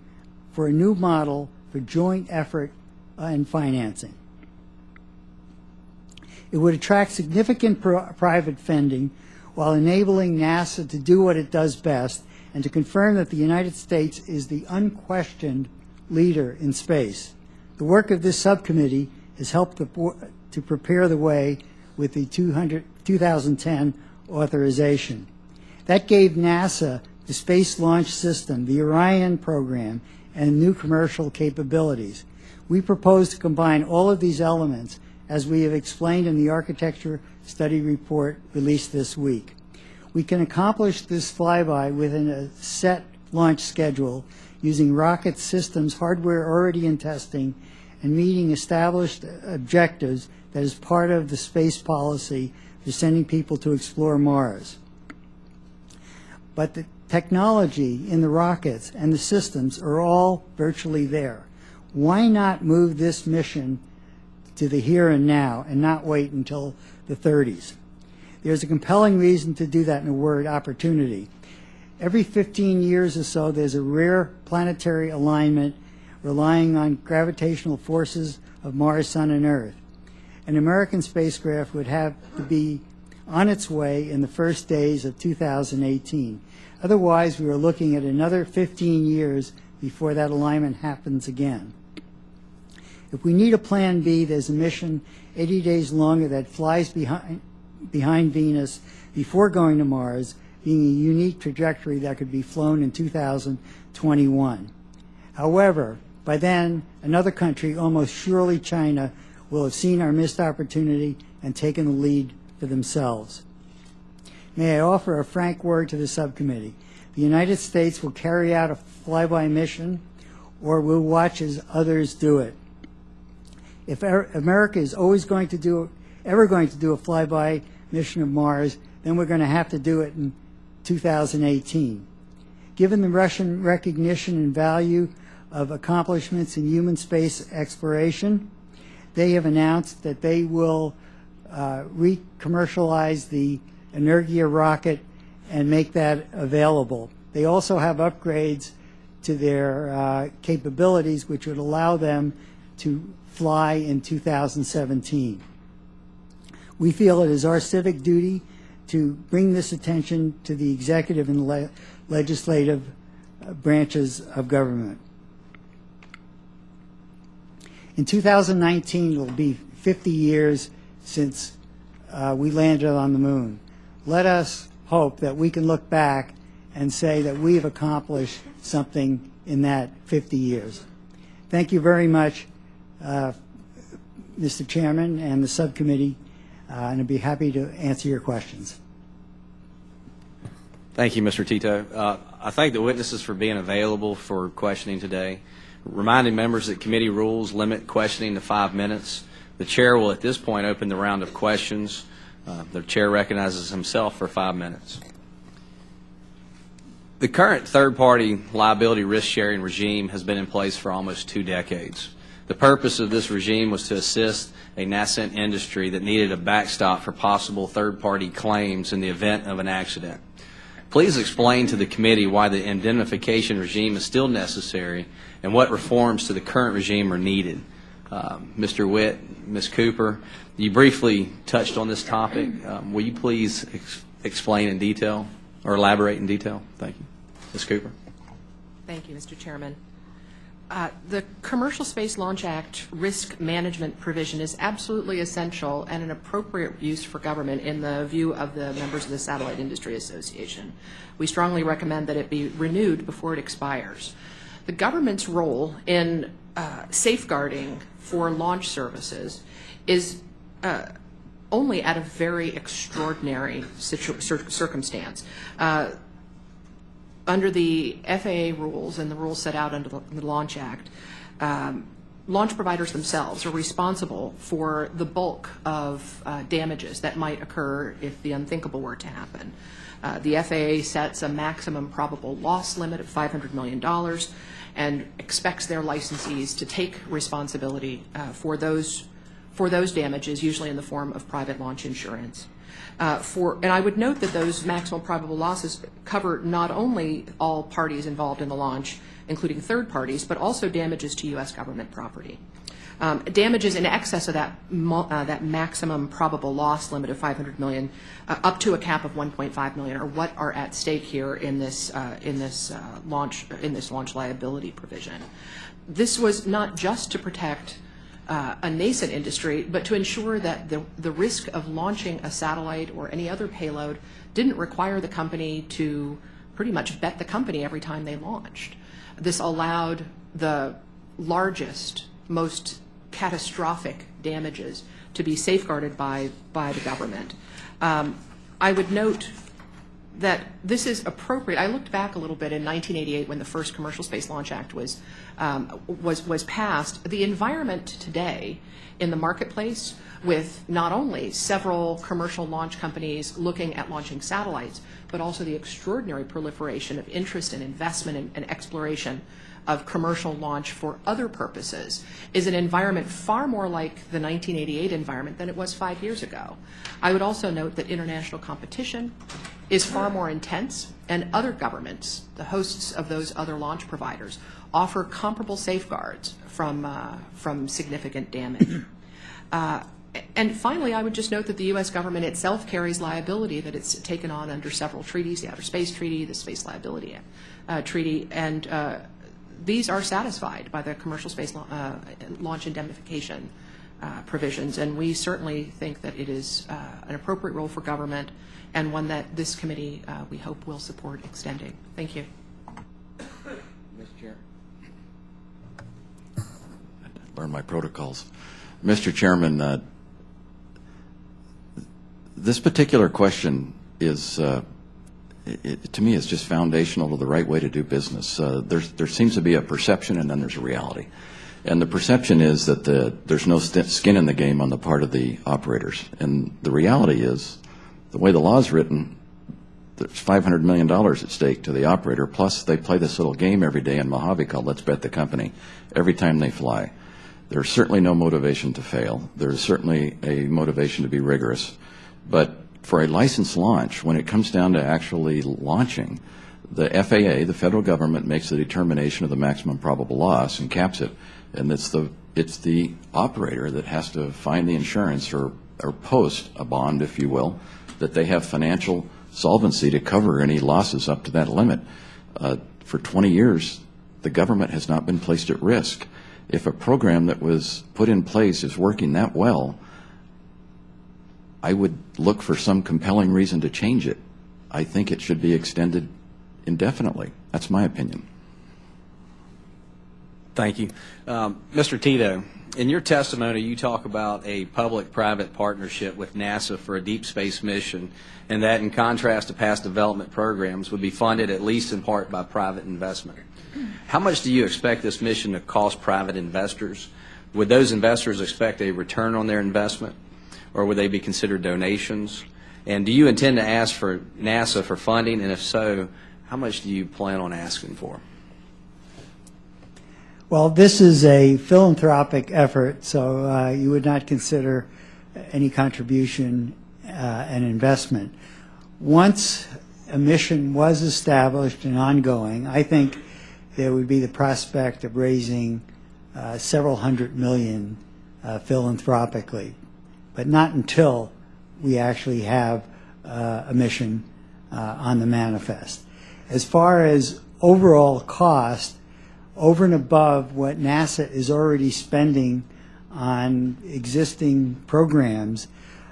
for a new model for joint effort and financing. It would attract significant private funding while enabling NASA to do what it does best and to confirm that the United States is the unquestioned leader in space. The work of this subcommittee has helped to prepare the way with the 2010 authorization. That gave NASA the Space Launch System, the Orion program, and new commercial capabilities. We propose to combine all of these elements as we have explained in the architecture study report released this week. We can accomplish this flyby within a set launch schedule using rocket systems hardware already in testing and meeting established objectives that is part of the space policy for sending people to explore Mars. But the technology in the rockets and the systems are all virtually there. Why not move this mission to the here and now and not wait until the 30s? There's a compelling reason to do that in the word opportunity. Every 15 years or so, there's a rare planetary alignment relying on gravitational forces of Mars, Sun, and Earth. An American spacecraft would have to be on its way in the first days of 2018. Otherwise, we are looking at another 15 years before that alignment happens again. If we need a plan B, there's a mission 80 days longer that flies behind Venus before going to Mars, being a unique trajectory that could be flown in 2021. However, by then, another country, almost surely China, will have seen our missed opportunity and taken the lead for themselves. May I offer a frank word to the subcommittee? The United States will carry out a flyby mission, or will watch as others do it. If America is ever going to do a flyby mission of Mars, then we're going to have to do it in 2018. Given the Russian recognition and value of accomplishments in human space exploration, they have announced that they will re-commercialize the Energia rocket and make that available. They also have upgrades to their capabilities, which would allow them to fly in 2017. We feel it is our civic duty to bring this attention to the executive and legislative branches of government. In 2019, it will be 50 years since we landed on the moon. Let us hope that we can look back and say that we have accomplished something in that 50 years. Thank you very much, Mr. Chairman and the subcommittee, and I'd be happy to answer your questions. Thank you, Mr. Tito. I thank the witnesses for being available for questioning today. Reminding members that committee rules limit questioning to 5 minutes. The chair will at this point open the round of questions. The chair recognizes himself for 5 minutes. The current third-party liability risk-sharing regime has been in place for almost 2 decades. The purpose of this regime was to assist a nascent industry that needed a backstop for possible third-party claims in the event of an accident. Please explain to the committee why the indemnification regime is still necessary and what reforms to the current regime are needed. Mr. Witt, Ms. Cooper, you briefly touched on this topic. Will you please explain in detail or elaborate in detail? Thank you. Ms. Cooper. Thank you, Mr. Chairman. The Commercial Space Launch Act risk management provision is absolutely essential and an appropriate use for government in the view of the members of the Satellite Industry Association. We strongly recommend that it be renewed before it expires. The government's role in safeguarding for launch services is only at a very extraordinary circumstance. Under the FAA rules and the rules set out under the Launch Act, launch providers themselves are responsible for the bulk of damages that might occur if the unthinkable were to happen. The FAA sets a maximum probable loss limit of $500 million and expects their licensees to take responsibility for those damages, usually in the form of private launch insurance. And I would note that those maximum probable losses cover not only all parties involved in the launch, including third parties, but also damages to U.S. government property. Damages in excess of that maximum probable loss limit of $500 million, up to a cap of $1.5 million, are what are at stake here in this launch liability provision. This was not just to protect a nascent industry, but to ensure that the risk of launching a satellite or any other payload didn't require the company to pretty much bet the company every time they launched. This allowed the largest, most catastrophic damages to be safeguarded by the government. I would note that this is appropriate. I looked back a little bit in 1988 when the first Commercial Space Launch Act was passed. The environment today in the marketplace, with not only several commercial launch companies looking at launching satellites, but also the extraordinary proliferation of interest and investment and exploration of commercial launch for other purposes, is an environment far more like the 1988 environment than it was 5 years ago. I would also note that international competition is far more intense, and other governments, the hosts of those other launch providers, offer comparable safeguards from significant damage. And finally, I would just note that the U.S. government itself carries liability that it's taken on under several treaties, the Outer Space Treaty, the Space Liability Treaty, and these are satisfied by the commercial space launch indemnification provisions, and we certainly think that it is an appropriate role for government and one that this committee, we hope, will support extending. Thank you. Mr. Chair. Learn my protocols. Mr. Chairman, this particular question is, to me, is just foundational to the right way to do business. There seems to be a perception, and then there's a reality. And the perception is that there's no skin in the game on the part of the operators. And the reality is, the way the law is written, there's $500 million at stake to the operator, plus they play this little game every day in Mojave called Let's Bet the Company every time they fly. There's certainly no motivation to fail. There's certainly a motivation to be rigorous. But for a licensed launch, when it comes down to actually launching, the FAA, the federal government, makes the determination of the maximum probable loss and caps it. And it's the operator that has to find the insurance or post a bond, if you will, that they have financial solvency to cover any losses up to that limit. For 20 years, the government has not been placed at risk. If a program that was put in place is working that well, I would look for some compelling reason to change it. I think it should be extended indefinitely. That's my opinion. Thank you. Mr. Tito, in your testimony, you talk about a public-private partnership with NASA for a deep space mission, and that, in contrast to past development programs, would be funded at least in part by private investment. How much do you expect this mission to cost private investors? Would those investors expect a return on their investment, or would they be considered donations? And do you intend to ask for NASA for funding, and if so, how much do you plan on asking for? Well, this is a philanthropic effort, so you would not consider any contribution an investment. Once a mission was established and ongoing, I think there would be the prospect of raising several hundred million philanthropically, but not until we actually have a mission on the manifest. As far as overall cost, over and above what NASA is already spending on existing programs,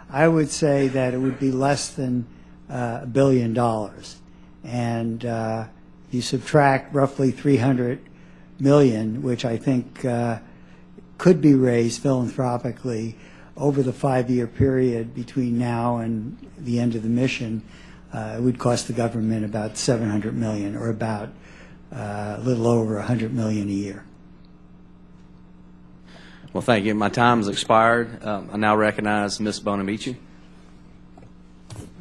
I would say that it would be less than $1 billion. And you subtract roughly $300 million, which I think could be raised philanthropically over the 5-year period between now and the end of the mission, it would cost the government about $700 million, or about a little over $100 million a year. Well, thank you. My time has expired. I now recognize Ms. Bonamici.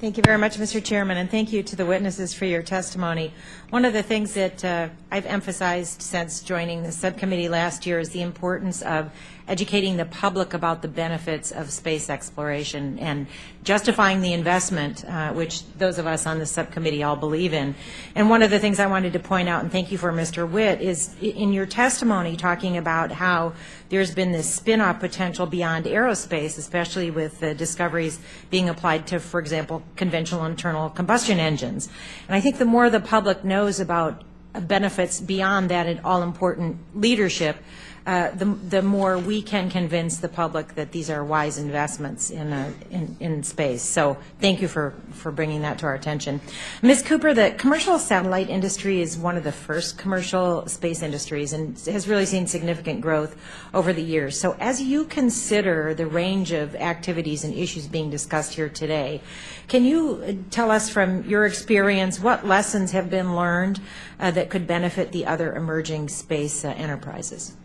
Thank you very much, Mr. Chairman, and thank you to the witnesses for your testimony. One of the things that I've emphasized since joining the subcommittee last year is the importance of educating the public about the benefits of space exploration and justifying the investment, which those of us on the subcommittee all believe in. And one of the things I wanted to point out, and thank you for Mr. Witt, is in your testimony talking about how there's been this spin-off potential beyond aerospace, especially with the discoveries being applied to, for example, conventional internal combustion engines. And I think the more the public knows about benefits beyond that and all-important leadership, the more we can convince the public that these are wise investments in space. So thank you for bringing that to our attention. Ms. Cooper, the commercial satellite industry is one of the first commercial space industries and has really seen significant growth over the years. So as you consider the range of activities and issues being discussed here today, can you tell us from your experience what lessons have been learned that could benefit the other emerging space enterprises?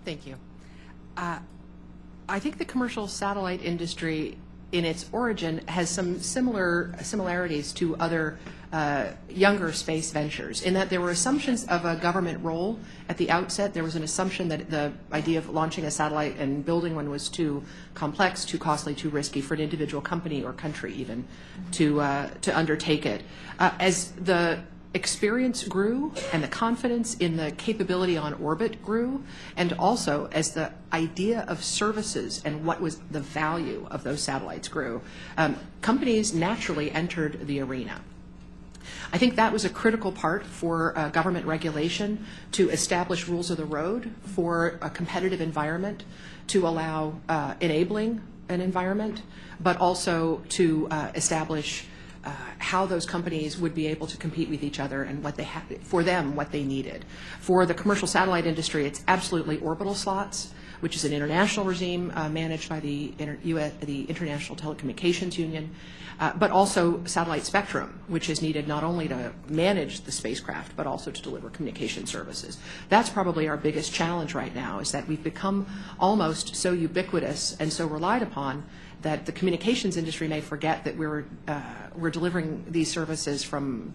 Thank you. I think the commercial satellite industry in its origin has some similarities to other younger space ventures in that there were assumptions of a government role at the outset. There was an assumption that the idea of launching a satellite and building one was too complex, too costly, too risky for an individual company or country even to undertake it. As the experience grew and the confidence in the capability on orbit grew, and also as the idea of services and what was the value of those satellites grew, companies naturally entered the arena. I think that was a critical part for government regulation to establish rules of the road for a competitive environment, to allow enabling an environment, but also to establish how those companies would be able to compete with each other and what they had, for them, what they needed. For the commercial satellite industry, it's absolutely orbital slots, which is an international regime managed by the International Telecommunications Union, but also satellite spectrum, which is needed not only to manage the spacecraft, but also to deliver communication services. That's probably our biggest challenge right now, is that we've become almost so ubiquitous and so relied upon that the communications industry may forget that we're delivering these services from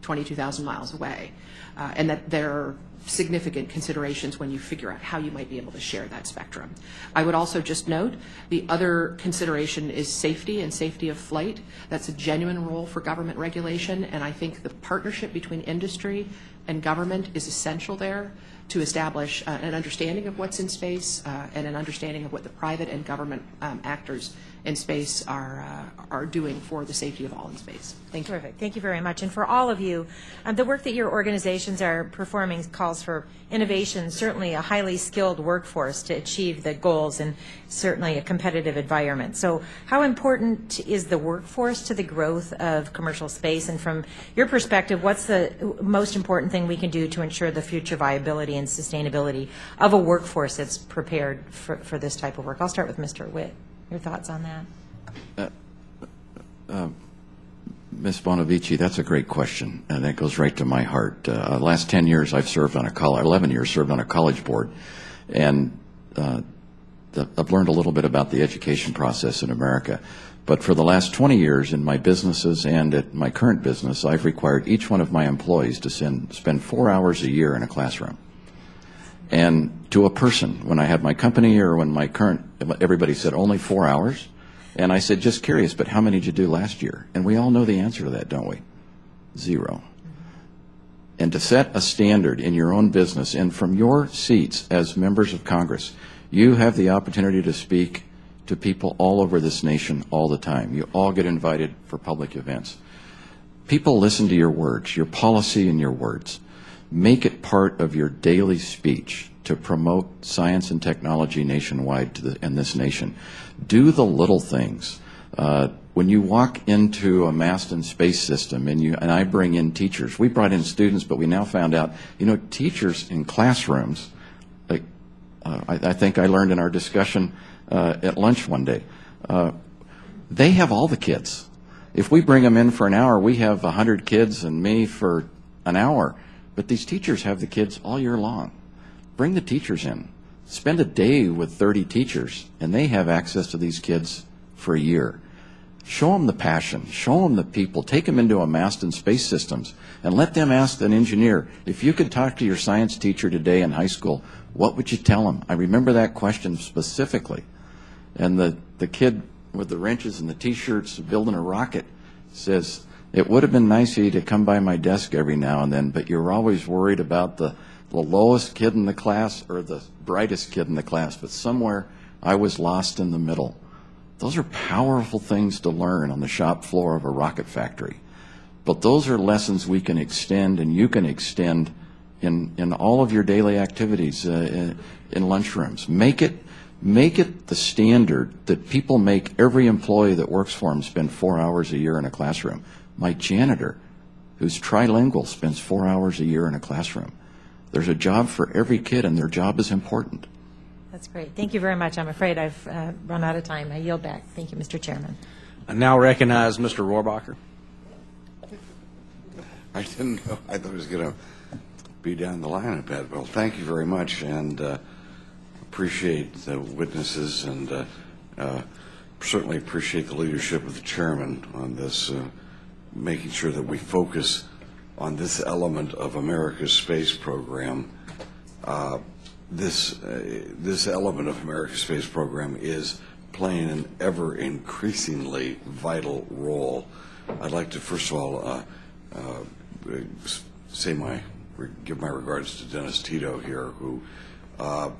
22,000 miles away, and that there are significant considerations when you figure out how you might be able to share that spectrum. I would also just note the other consideration is safety and safety of flight. That's a genuine role for government regulation, and I think the partnership between industry and government is essential there to establish an understanding of what's in space and an understanding of what the private and government actors in space are doing for the safety of all in space. Thank you. Terrific. Thank you very much. And for all of you, the work that your organizations are performing calls for innovation, certainly a highly skilled workforce to achieve the goals, and certainly a competitive environment. So how important is the workforce to the growth of commercial space? And from your perspective, what's the most important thing we can do to ensure the future viability and sustainability of a workforce that's prepared for this type of work? I'll start with Mr. Witt. Your thoughts on that? Ms. Bonavici, that's a great question, and that goes right to my heart. Last 10 years I've served on 11 years served on a college board, and I've learned a little bit about the education process in America. But for the last 20 years in my businesses and at my current business, I've required each one of my employees to spend 4 hours a year in a classroom. And to a person, when I had my company or when everybody said only 4 hours. And I said, just curious, but how many did you do last year? And we all know the answer to that, don't we? 0. And to set a standard in your own business, and from your seats as members of Congress, you have the opportunity to speak to people all over this nation all the time. You all get invited for public events. People listen to your words, your policy and your words. Make it part of your daily speech to promote science and technology nationwide in this nation. Do the little things. When you walk into a mast and space system, and I bring in teachers, we brought in students, but we now found out, teachers in classrooms, like I think I learned in our discussion at lunch one day, they have all the kids. If we bring them in for an hour, we have 100 kids and me for an hour. But these teachers have the kids all year long. Bring the teachers in. Spend a day with 30 teachers, and they have access to these kids for a year. Show them the passion. Show them the people. Take them into a mast and space systems and let them ask an engineer, if you could talk to your science teacher today in high school, what would you tell him? I remember that question specifically. And the kid with the wrenches and the T-shirts building a rocket says, it would have been nice of you to come by my desk every now and then, but you're always worried about the lowest kid in the class or the brightest kid in the class, but somewhere I was lost in the middle. Those are powerful things to learn on the shop floor of a rocket factory. But those are lessons we can extend and you can extend in all of your daily activities in lunchrooms. Make it the standard that people make every employee that works for them spend 4 hours a year in a classroom. My janitor, who's trilingual, spends 4 hours a year in a classroom. There's a job for every kid, and their job is important. That's great. Thank you very much. I'm afraid I've run out of time. I yield back. Thank you, Mr. Chairman. I now recognize Mr. Rohrbacher. I didn't know. I thought it was going to be down the line a bit. Well, thank you very much, and appreciate the witnesses, and certainly appreciate the leadership of the chairman on this, making sure that we focus on this element of America's space program. This element of America's space program is playing an ever increasingly vital role. I'd like to first of all give my regards to Dennis Tito here, who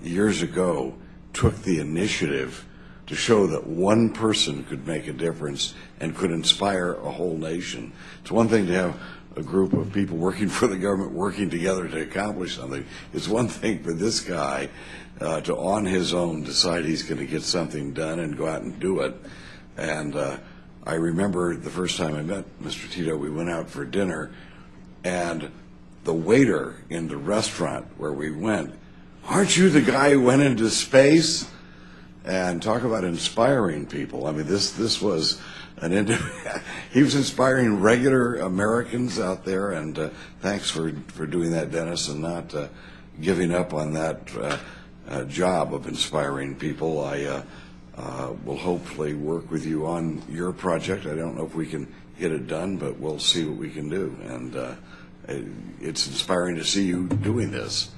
years ago took the initiative to show that one person could make a difference and could inspire a whole nation. It's one thing to have a group of people working for the government working together to accomplish something. It's one thing for this guy to on his own decide he's going to get something done and go out and do it. And I remember the first time I met Mr. Tito, we went out for dinner, and the waiter in the restaurant where we went, "Aren't you the guy who went into space?" And talk about inspiring people. I mean, this was he was inspiring regular Americans out there, and thanks for doing that, Dennis, and not giving up on that job of inspiring people. I will hopefully work with you on your project. I don't know if we can get it done, but we'll see what we can do. And it's inspiring to see you doing this.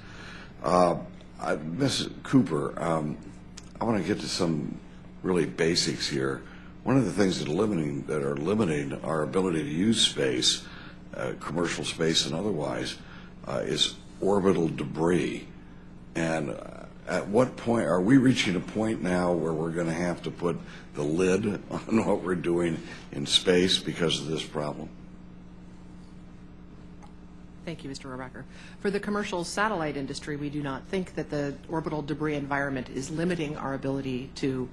Ms. Cooper, I want to get to some really basics here. One of the things that are limiting our ability to use space, commercial space and otherwise, is orbital debris. And at what point are we reaching a point now where we're going to have to put the lid on what we're doing in space because of this problem? Thank you, Mr. Rohrbacher. For the commercial satellite industry, we do not think that the orbital debris environment is limiting our ability to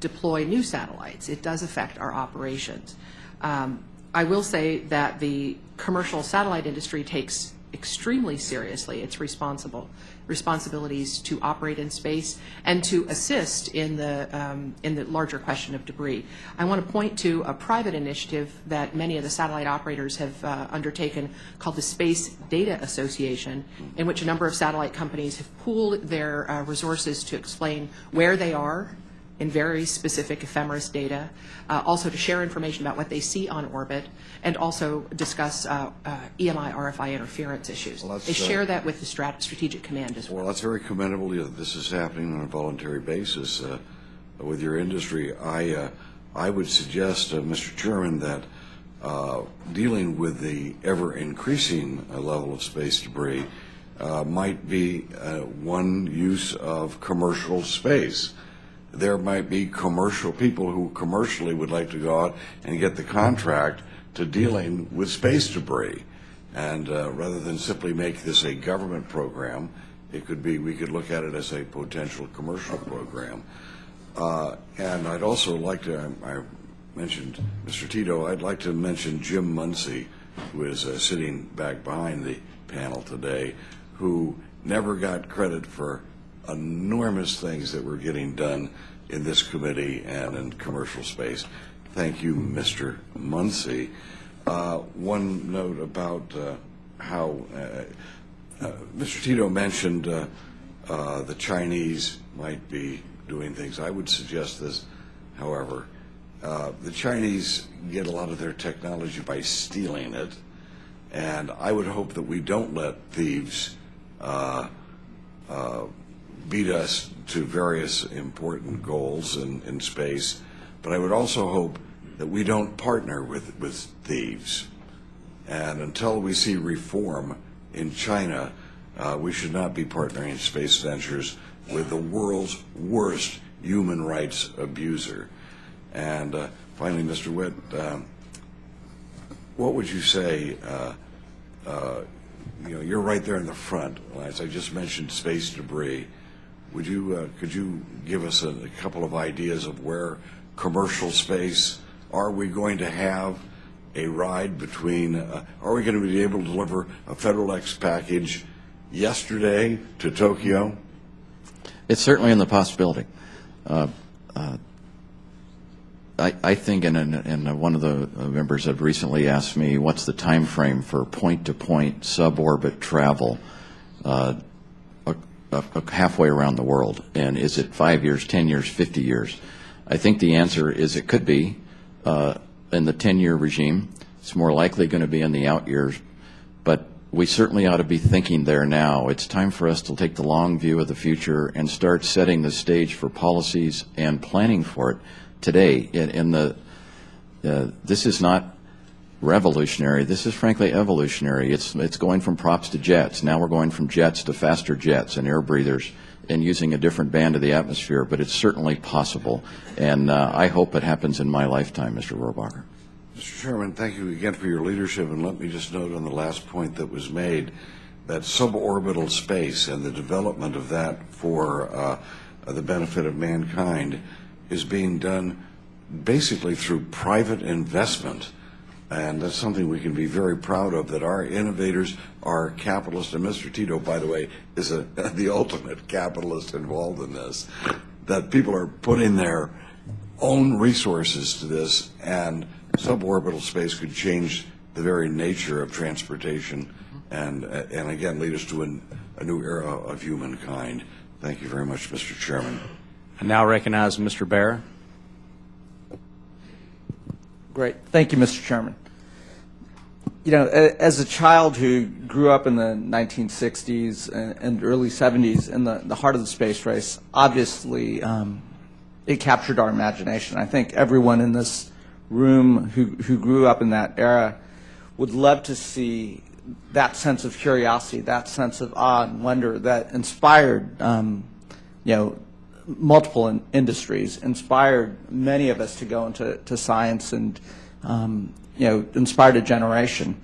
deploy new satellites. It does affect our operations. I will say that the commercial satellite industry takes extremely seriously its responsibilities to operate in space and to assist in the larger question of debris. I want to point to a private initiative that many of the satellite operators have undertaken called the Space Data Association, in which a number of satellite companies have pooled their resources to explain where they are in very specific ephemeris data, also to share information about what they see on orbit, and also discuss EMI, RFI interference issues. Well, they share that with the Strategic Command as well. Well, that's very commendable that this is happening on a voluntary basis with your industry. I would suggest, Mr. Chairman, that dealing with the ever-increasing level of space debris might be one use of commercial space. There might be commercial people who commercially would like to go out and get the contract to dealing with space debris. And rather than simply make this a government program, it could be, we could look at it as a potential commercial program. And I'd also like to, I mentioned Mr. Tito, I'd like to mention Jim Muncie, who is sitting back behind the panel today, who never got credit for enormous things that were getting done in this committee and in commercial space. Thank you, Mr. Muncie. One note about how Mr. Tito mentioned the Chinese might be doing things. I would suggest this however. The Chinese get a lot of their technology by stealing it, and I would hope that we don't let thieves beat us to various important goals in space, but I would also hope that we don't partner with thieves. And until we see reform in China, we should not be partnering in space ventures with the world's worst human rights abuser. And finally, Mr. Witt, what would you say? You're right there in the front. As I just mentioned, space debris. Could you give us a couple of ideas of where commercial space? Are we going to have a ride between? Are we going to be able to deliver a Federal X package yesterday to Tokyo? It's certainly in the possibility. I think, and one of the members have recently asked me, what's the time frame for point-to-point suborbit travel halfway around the world? And is it 5 years, 10 years, 50 years? I think the answer is it could be in the 10-year regime. It's more likely going to be in the out years, but we certainly ought to be thinking there now. It's time for us to take the long view of the future and start setting the stage for policies and planning for it today. This is not revolutionary. This is frankly evolutionary. It's going from props to jets. Now we're going from jets to faster jets and air breathers and using a different band of the atmosphere, but it's certainly possible. And I hope it happens in my lifetime, Mr. Rohrabacher. Mr. Chairman, thank you again for your leadership, and let me just note on the last point that was made that suborbital space and the development of that for the benefit of mankind is being done basically through private investment, and that's something we can be very proud of, that our innovators are capitalists, and Mr. Tito, by the way, is the ultimate capitalist involved in this, that people are putting their own resources to this, and suborbital space could change the very nature of transportation and again lead us to a new era of humankind. Thank you very much, Mr. Chairman. I now recognize Mr. Bear. Great. Thank you, Mr. Chairman. You know, as a child who grew up in the 1960s and early 70s in the heart of the space race, obviously it captured our imagination. I think everyone in this room who grew up in that era would love to see that sense of curiosity, that sense of awe and wonder that inspired, multiple industries, inspired many of us to go into science and, inspired a generation.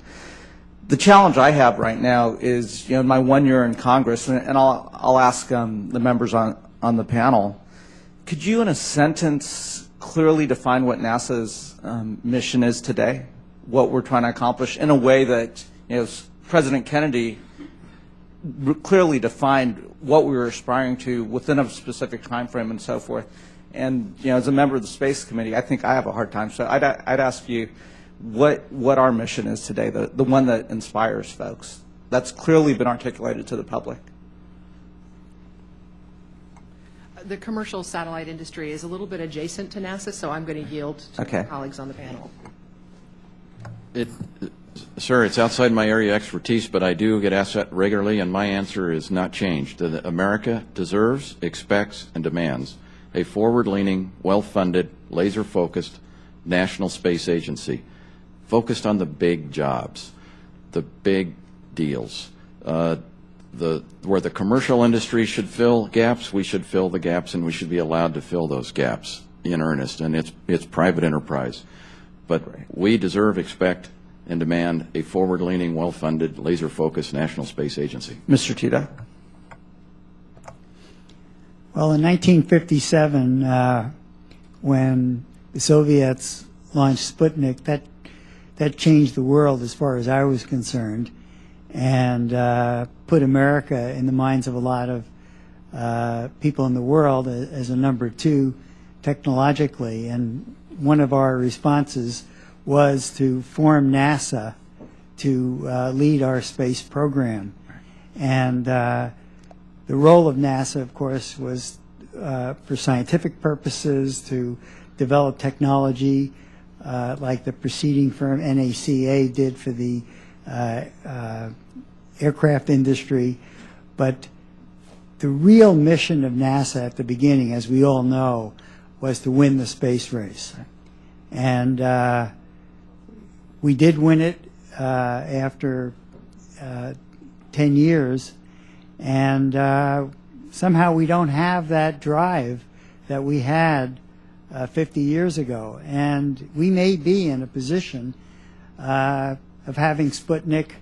The challenge I have right now is, in my 1 year in Congress, and I'll ask the members on the panel, could you in a sentence clearly define what NASA's mission is today, what we're trying to accomplish, in a way that President Kennedy clearly defined what we were aspiring to within a specific time frame and so forth. And as a member of the Space Committee, I think I have a hard time. So I'd ask you what our mission is today, the one that inspires folks, that's clearly been articulated to the public. The commercial satellite industry is a little bit adjacent to NASA, so I'm going to yield to my colleagues on the panel. Sir, it's outside my area of expertise, but I do get asked that regularly, and my answer is not changed. America deserves, expects, and demands a forward-leaning, well-funded, laser-focused national space agency focused on the big jobs, the big deals. Where the commercial industry should fill gaps, we should fill the gaps, and we should be allowed to fill those gaps in earnest. And it's private enterprise. But we deserve, expect, and demand a forward-leaning, well-funded, laser-focused national space agency. Mr. Tito. Well, in 1957, when the Soviets launched Sputnik, that changed the world as far as I was concerned, and put America in the minds of a lot of people in the world as a number two technologically. And one of our responses was to form NASA to lead our space program. And the role of NASA, of course, was for scientific purposes, to develop technology like the preceding firm NACA did for the aircraft industry. But the real mission of NASA at the beginning, as we all know, was to win the space race. And we did win it after 10 years. And somehow we don't have that drive that we had 50 years ago. And we may be in a position of having Sputnik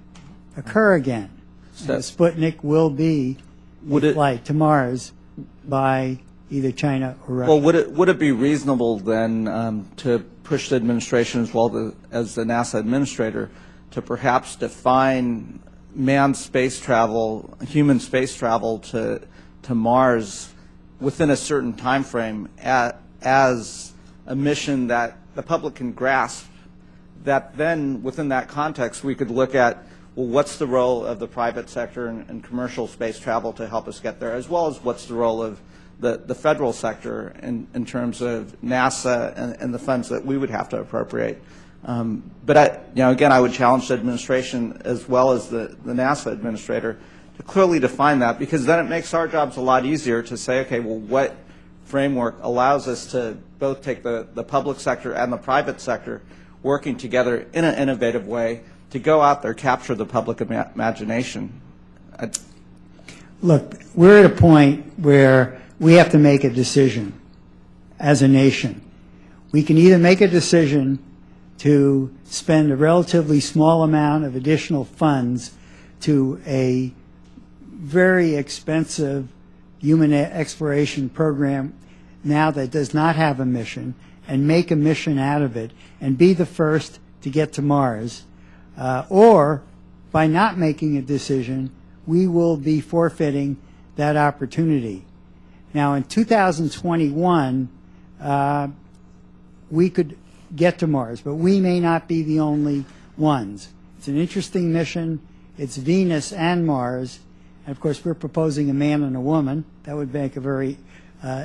occur again. Sputnik will be a flight to Mars by either China or Russia. Well, would it be reasonable then to push the administration as well as the NASA administrator to perhaps define manned space travel, human space travel to Mars within a certain time frame as a mission that the public can grasp, that then within that context we could look at, well, what's the role of the private sector and commercial space travel to help us get there, as well as what's the role of the federal sector in terms of NASA and the funds that we would have to appropriate. But again, I would challenge the administration as well as the NASA administrator to clearly define that, because then it makes our jobs a lot easier to say, okay, well, what framework allows us to both take the public sector and the private sector working together in an innovative way to go out there, capture the public imagination. Look, we're at a point where we have to make a decision as a nation. We can either make a decision to spend a relatively small amount of additional funds to a very expensive human exploration program now that does not have a mission, and make a mission out of it and be the first to get to Mars, or by not making a decision, we will be forfeiting that opportunity. Now, in 2021, we could get to Mars, but we may not be the only ones. It's an interesting mission. It's Venus and Mars. And, of course, we're proposing a man and a woman. That would make a very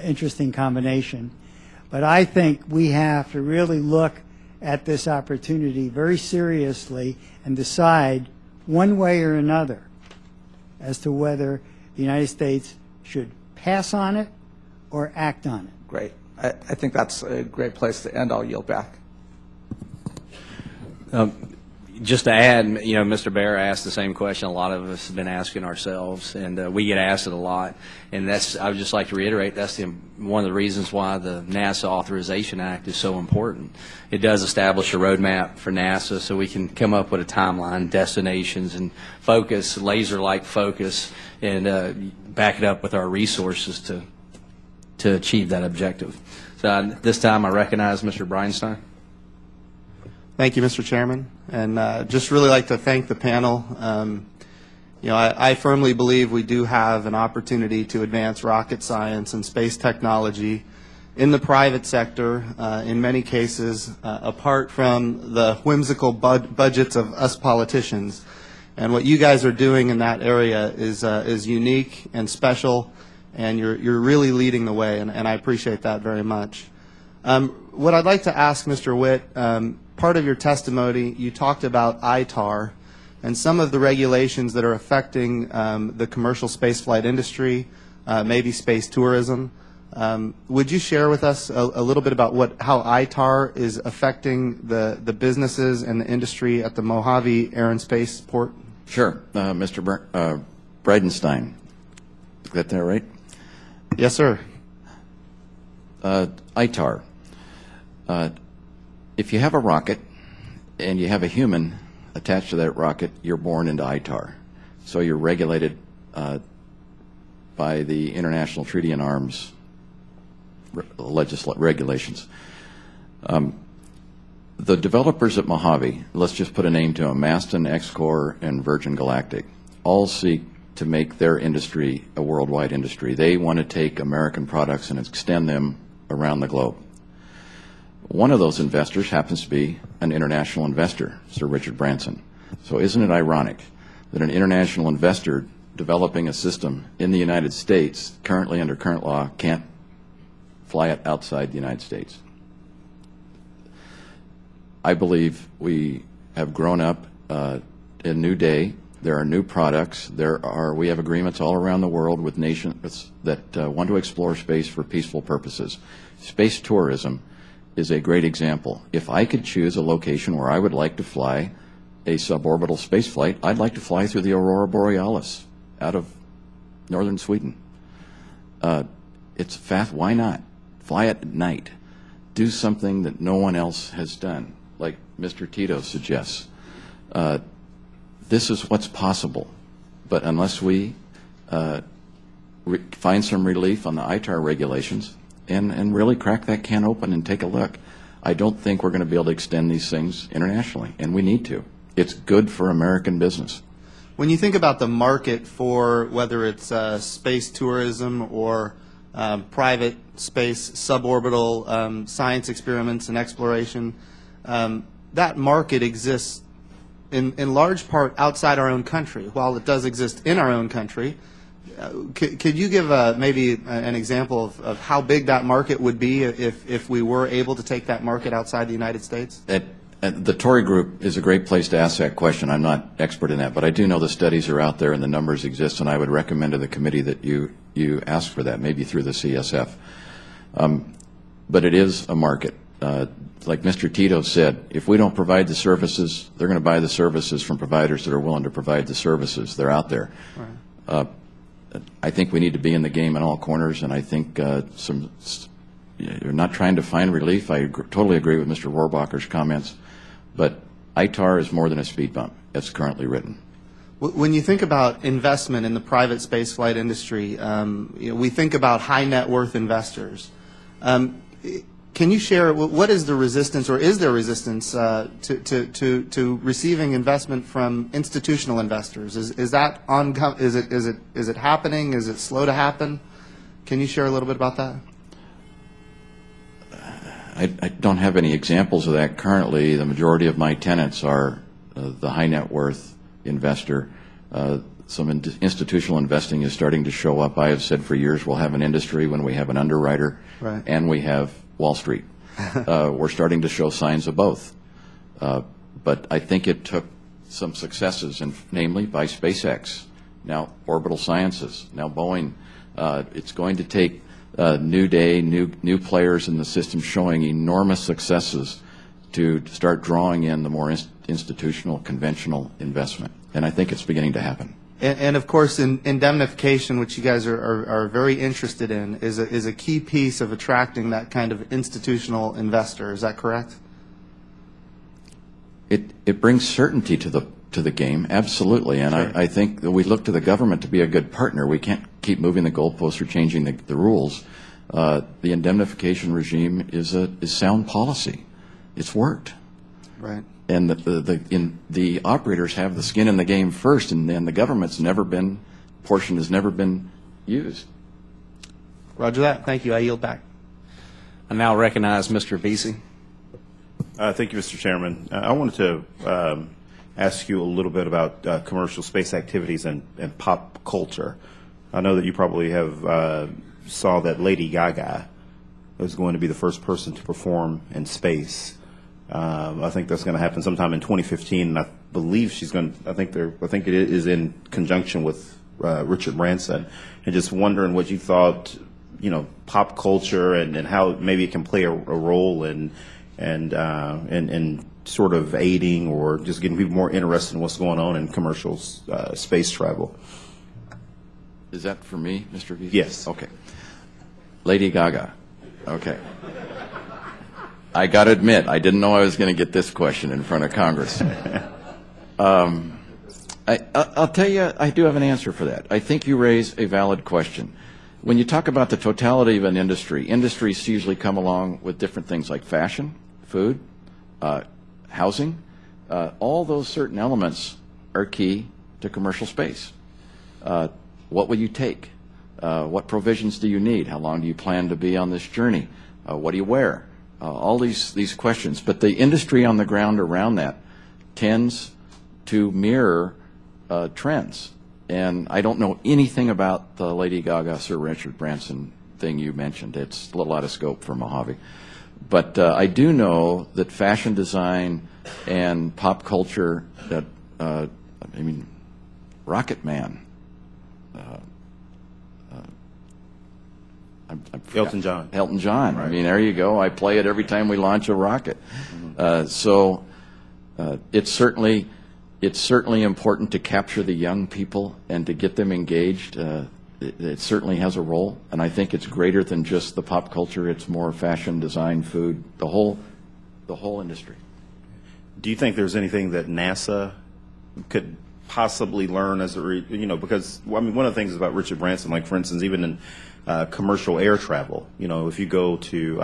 interesting combination. But I think we have to really look at this opportunity very seriously and decide one way or another as to whether the United States should pass on it or act on it. Great. I think that's a great place to end. I'll yield back. Just to add, Mr. Bear asked the same question a lot of us have been asking ourselves, and we get asked it a lot. And I would just like to reiterate, that's one of the reasons why the NASA Authorization Act is so important. It does establish a roadmap for NASA so we can come up with a timeline, destinations, and focus, laser-like focus, and back it up with our resources to achieve that objective. So this time I recognize Mr. Bridenstine. Thank you, Mr. Chairman, and just really like to thank the panel. I firmly believe we do have an opportunity to advance rocket science and space technology in the private sector, in many cases, apart from the whimsical budgets of us politicians. And what you guys are doing in that area is unique and special, and you're really leading the way, and I appreciate that very much. What I'd like to ask Mr. Witt, part of your testimony, you talked about ITAR and some of the regulations that are affecting the commercial spaceflight industry, maybe space tourism. Would you share with us a little bit about how ITAR is affecting the businesses and the industry at the Mojave Air and Space Port? Sure. Mr. Bridenstine. Got that right? Yes, sir. ITAR. If you have a rocket and you have a human attached to that rocket, you're born into ITAR. So you're regulated by the International Treaty on Arms regulations. The developers at Mojave, let's just put a name to them, Maston, Xcor, and Virgin Galactic, all seek to make their industry a worldwide industry. They want to take American products and extend them around the globe. One of those investors happens to be an international investor, Sir Richard Branson. So isn't it ironic that an international investor developing a system in the United States, currently under current law, can't fly it outside the United States? I believe we have grown up in a new day. There are new products. We have agreements all around the world with nations that want to explore space for peaceful purposes. Space tourism is a great example. If I could choose a location where I would like to fly a suborbital space flight, I'd like to fly through the Aurora Borealis out of northern Sweden. It's fast. Why not? Fly at night. Do something that no one else has done, like Mr. Tito suggests. This is what's possible. But unless we find some relief on the ITAR regulations and really crack that can open and take a look, I don't think we're going to be able to extend these things internationally, and we need to. It's good for American business. When you think about the market for whether it's space tourism or private space suborbital science experiments and exploration, that market exists in large part outside our own country. While it does exist in our own country, could you give maybe an example of how big that market would be if we were able to take that market outside the United States? The Tory group is a great place to ask that question. I'm not expert in that, but I do know the studies are out there and the numbers exist, and I would recommend to the committee that you ask for that, maybe through the CSF. But it is a market. Like Mr. Tito said, if we don't provide the services, they're going to buy the services from providers that are willing to provide the services. They're out there. Right. I think we need to be in the game in all corners, and I think you're not trying to find relief. I totally agree with Mr. Rohrbacher's comments, but ITAR is more than a speed bump. It's currently written. When you think about investment in the private spaceflight industry, we think about high net worth investors. Can you share what is the resistance, or is there resistance to receiving investment from institutional investors? Is that is it happening? Is it slow to happen? Can you share a little bit about that? I don't have any examples of that currently. The majority of my tenants are the high net worth investor. Some institutional investing is starting to show up. I have said for years we'll have an industry when we have an underwriter, right, and we have Wall Street. We're starting to show signs of both. But I think it took some successes, namely by SpaceX, now Orbital Sciences, now Boeing. It's going to take new players in the system showing enormous successes to start drawing in the more institutional, conventional investment. And I think it's beginning to happen. And of course, indemnification, which you guys are very interested in, is a key piece of attracting that kind of institutional investor. Is that correct? It brings certainty to the game, absolutely. And sure. I think that we look to the government to be a good partner. We can't keep moving the goalposts or changing the rules. The indemnification regime is sound policy. It's worked. Right. And the operators have the skin in the game first, and then the government's portion has never been used. Roger that. Thank you. I yield back. I now recognize Mr. Vesey. Thank you, Mr. Chairman. I wanted to ask you a little bit about commercial space activities and pop culture. I know that you probably have saw that Lady Gaga is going to be the first person to perform in space. I think that's going to happen sometime in 2015, and I believe she's going to. I think it is in conjunction with Richard Branson. And just wondering what you thought, pop culture and how maybe it can play a role in sort of aiding or just getting people more interested in what's going on in commercial space travel. Is that for me, Mr. V? Yes. Okay. Lady Gaga. Okay. I got to admit, I didn't know I was going to get this question in front of Congress. I'll tell you, I do have an answer for that. I think you raise a valid question. When you talk about the totality of an industry, industries usually come along with different things like fashion, food, housing. All those certain elements are key to commercial space. What will you take? What provisions do you need? How long do you plan to be on this journey? What do you wear? All these questions. But the industry on the ground around that tends to mirror trends. And I don't know anything about the Lady Gaga, Sir Richard Branson thing you mentioned. It's a little out of scope for Mojave. But I do know that fashion design and pop culture, that Rocket Man. Elton John. Elton John. Right. I mean, there you go. I play it every time we launch a rocket. It's certainly important to capture the young people and to get them engaged. It certainly has a role, and I think it's greater than just the pop culture. It's more fashion, design, food, the whole industry. Do you think there's anything that NASA could possibly learn as because one of the things about Richard Branson, like for instance, even in commercial air travel, if you go to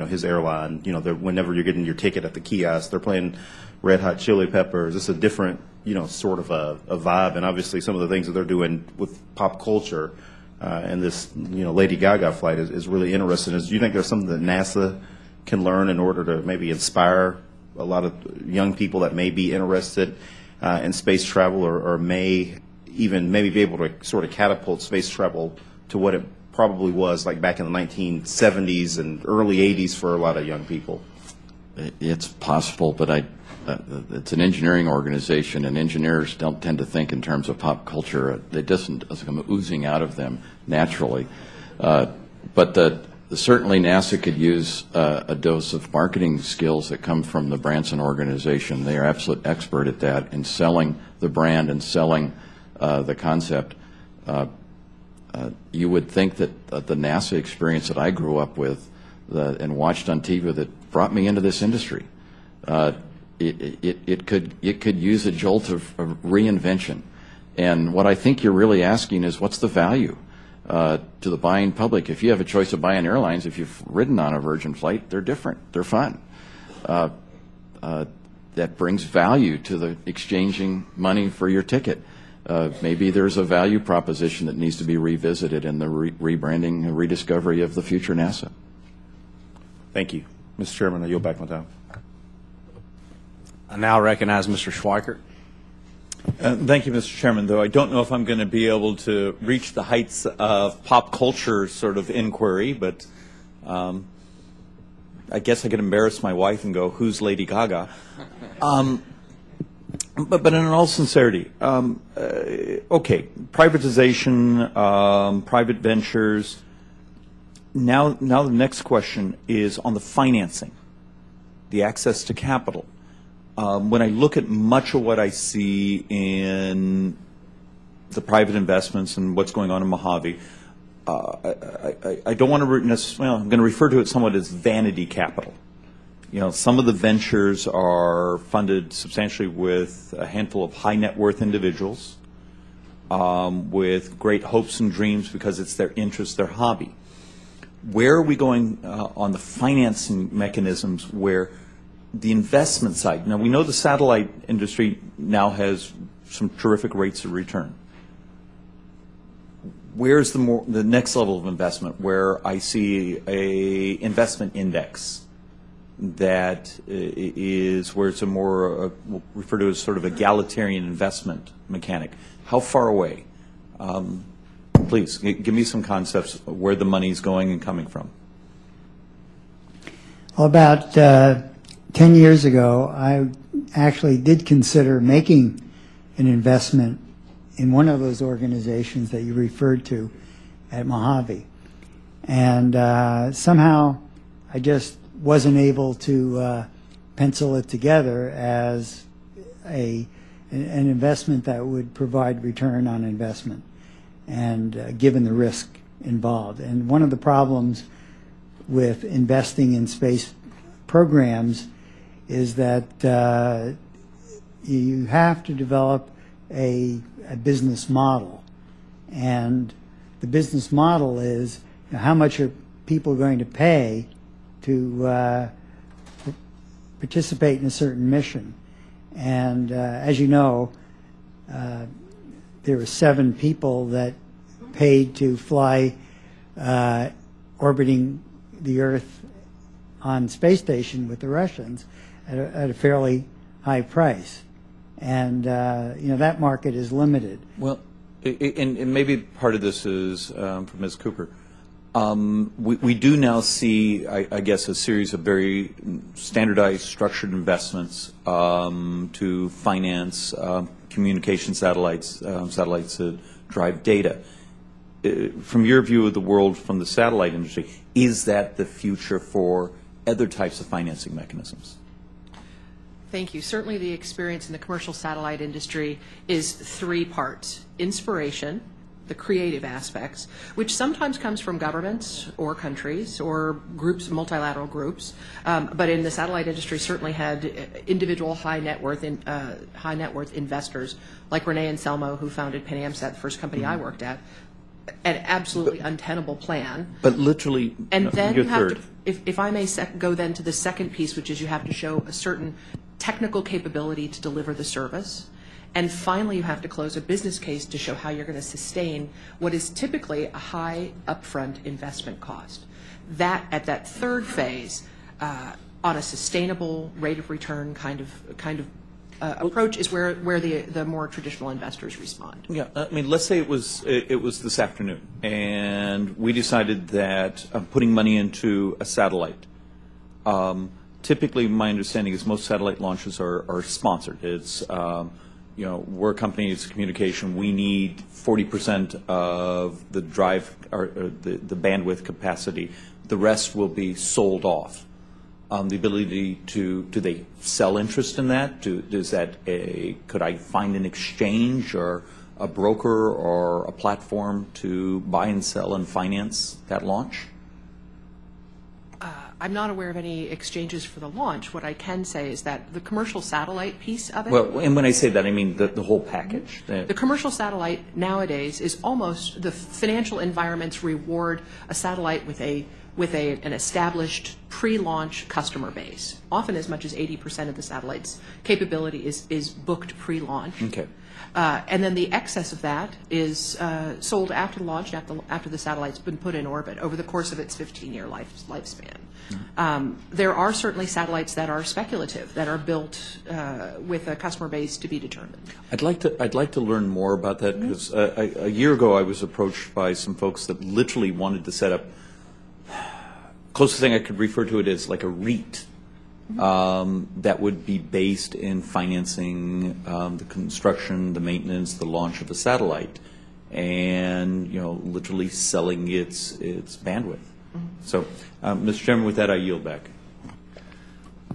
his airline, whenever you're getting your ticket at the kiosk, they're playing Red Hot Chili Peppers. It's a different sort of a vibe, and obviously some of the things that they're doing with pop culture and this Lady Gaga flight is really interesting. Do you think there's something that NASA can learn in order to maybe inspire a lot of young people that may be interested in space travel, or may even maybe be able to sort of catapult space travel to what it probably was like back in the 1970s and early 80s for a lot of young people? It's possible, but it's an engineering organization, and engineers don't tend to think in terms of pop culture. It doesn't come oozing out of them naturally. But certainly NASA could use a dose of marketing skills that come from the Branson organization. They are absolute expert at that, in selling the brand and selling the concept. You would think that the NASA experience that I grew up with and watched on TV that brought me into this industry, it could use a jolt of reinvention. And what I think you're really asking is, what's the value to the buying public? If you have a choice of buying airlines, if you've ridden on a Virgin flight, they're different. They're fun. That brings value to the exchanging money for your ticket. Maybe there's a value proposition that needs to be revisited in the rebranding and rediscovery of the future NASA. Thank you. Mr. Chairman, I yield back my time. I now recognize Mr. Schweikert. Thank you, Mr. Chairman, though I don't know if I'm going to be able to reach the heights of pop culture sort of inquiry, but I guess I could embarrass my wife and go, who's Lady Gaga? But in all sincerity, okay, privatization, private ventures. Now the next question is on the financing, the access to capital. When I look at much of what I see in the private investments and what's going on in Mojave, I don't want to necessarily, I'm going to refer to it somewhat as vanity capital. Some of the ventures are funded substantially with a handful of high net worth individuals with great hopes and dreams because it's their interest, their hobby. Where are we going on the financing mechanisms where the investment side? Now, we know the satellite industry now has some terrific rates of return. Where's the next level of investment where I see a investment index that is where it's a more, we'll refer to as sort of egalitarian investment mechanic? How far away? Please, give me some concepts of where the money's going and coming from. Well, about 10 years ago, I actually did consider making an investment in one of those organizations that you referred to at Mojave. And somehow I just wasn't able to pencil it together as an investment that would provide return on investment, and given the risk involved. And one of the problems with investing in space programs is that you have to develop a business model. And the business model is, how much are people going to pay to participate in a certain mission? And as you know, there were 7 people that paid to fly orbiting the Earth on space station with the Russians at a fairly high price. And that market is limited. Well, and maybe part of this is from Ms. Cooper. We do now see, I guess, a series of very standardized, structured investments to finance communication satellites, satellites that drive data. From your view of the world, from the satellite industry, is that the future for other types of financing mechanisms? Thank you. Certainly the experience in the commercial satellite industry is three parts: inspiration, the creative aspects, which sometimes comes from governments or countries or groups, multilateral groups, but in the satellite industry certainly had individual high net worth investors like Renee and Selmo, who founded PanAmSat, the first company I worked at. An absolutely untenable plan. But literally, and then you have to, if I may go then to the second piece, which is you have to show a certain technical capability to deliver the service. And finally, you have to close a business case to show how you're going to sustain what is typically a high upfront investment cost. That, at that third phase, on a sustainable rate of return kind of approach is where the more traditional investors respond. Yeah, I mean, let's say it was this afternoon, and we decided that putting money into a satellite. Typically, my understanding is most satellite launches are sponsored. It's we're a company, it's communication. We need 40% of the drive or the bandwidth capacity. The rest will be sold off. The ability do they sell interest in that? Could I find an exchange or a broker or a platform to buy and sell and finance that launch? I'm not aware of any exchanges for the launch. What I can say is that the commercial satellite piece of it. Well, and when I say that, I mean the whole package. The commercial satellite nowadays is almost the financial environments reward a satellite with an established pre-launch customer base. Often as much as 80% of the satellite's capability is booked pre-launch. Okay. And then the excess of that is sold after the launch, after the satellite's been put in orbit over the course of its 15-year lifespan. Mm-hmm. There are certainly satellites that are speculative, that are built with a customer base to be determined. I'd like to learn more about that, because a year ago I was approached by some folks that literally wanted to set up. Closest thing I could refer to it is like a REIT. That would be based in financing the construction, the maintenance, the launch of a satellite, and literally selling its bandwidth. So, Mr. Chairman, with that, I yield back.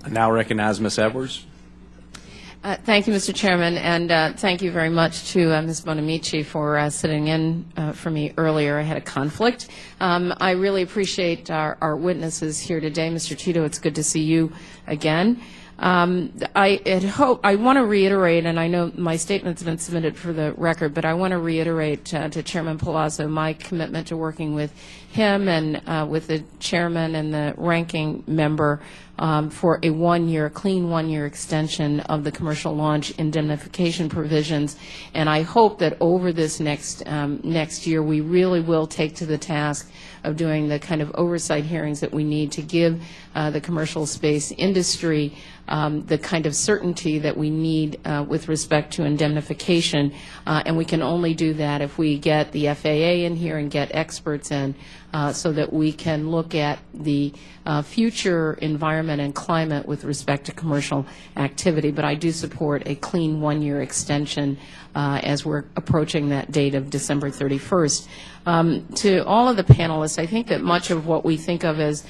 I now recognize Ms. Edwards. Thank you, Mr. Chairman, and thank you very much to Ms. Bonamici for sitting in for me earlier. I had a conflict. I really appreciate our witnesses here today. Mr. Tito, it's good to see you again. I want to reiterate, and I know my statement's been submitted for the record, but I want to reiterate to Chairman Palazzo my commitment to working with him and with the chairman and the ranking member for a clean one-year extension of the commercial launch indemnification provisions. And I hope that over this next year we really will take to the task of doing the kind of oversight hearings that we need to give the commercial space industry the kind of certainty that we need with respect to indemnification. And we can only do that if we get the FAA in here and get experts in so that we can look at the future environment and climate with respect to commercial activity. But I do support a clean one-year extension as we're approaching that date of December 31st. To all of the panelists, I think that much of what we think of as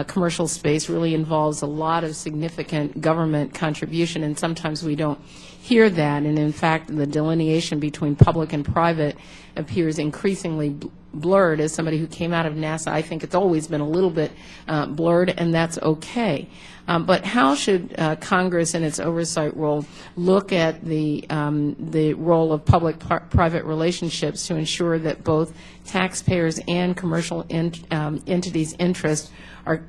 commercial space really involves a lot of significant government contribution, and sometimes we don't hear that. And in fact, the delineation between public and private appears increasingly blurred. As somebody who came out of NASA, I think it's always been a little bit blurred, and that's okay. But how should Congress in its oversight role look at the role of public-private relationships to ensure that both taxpayers and commercial entities' interests are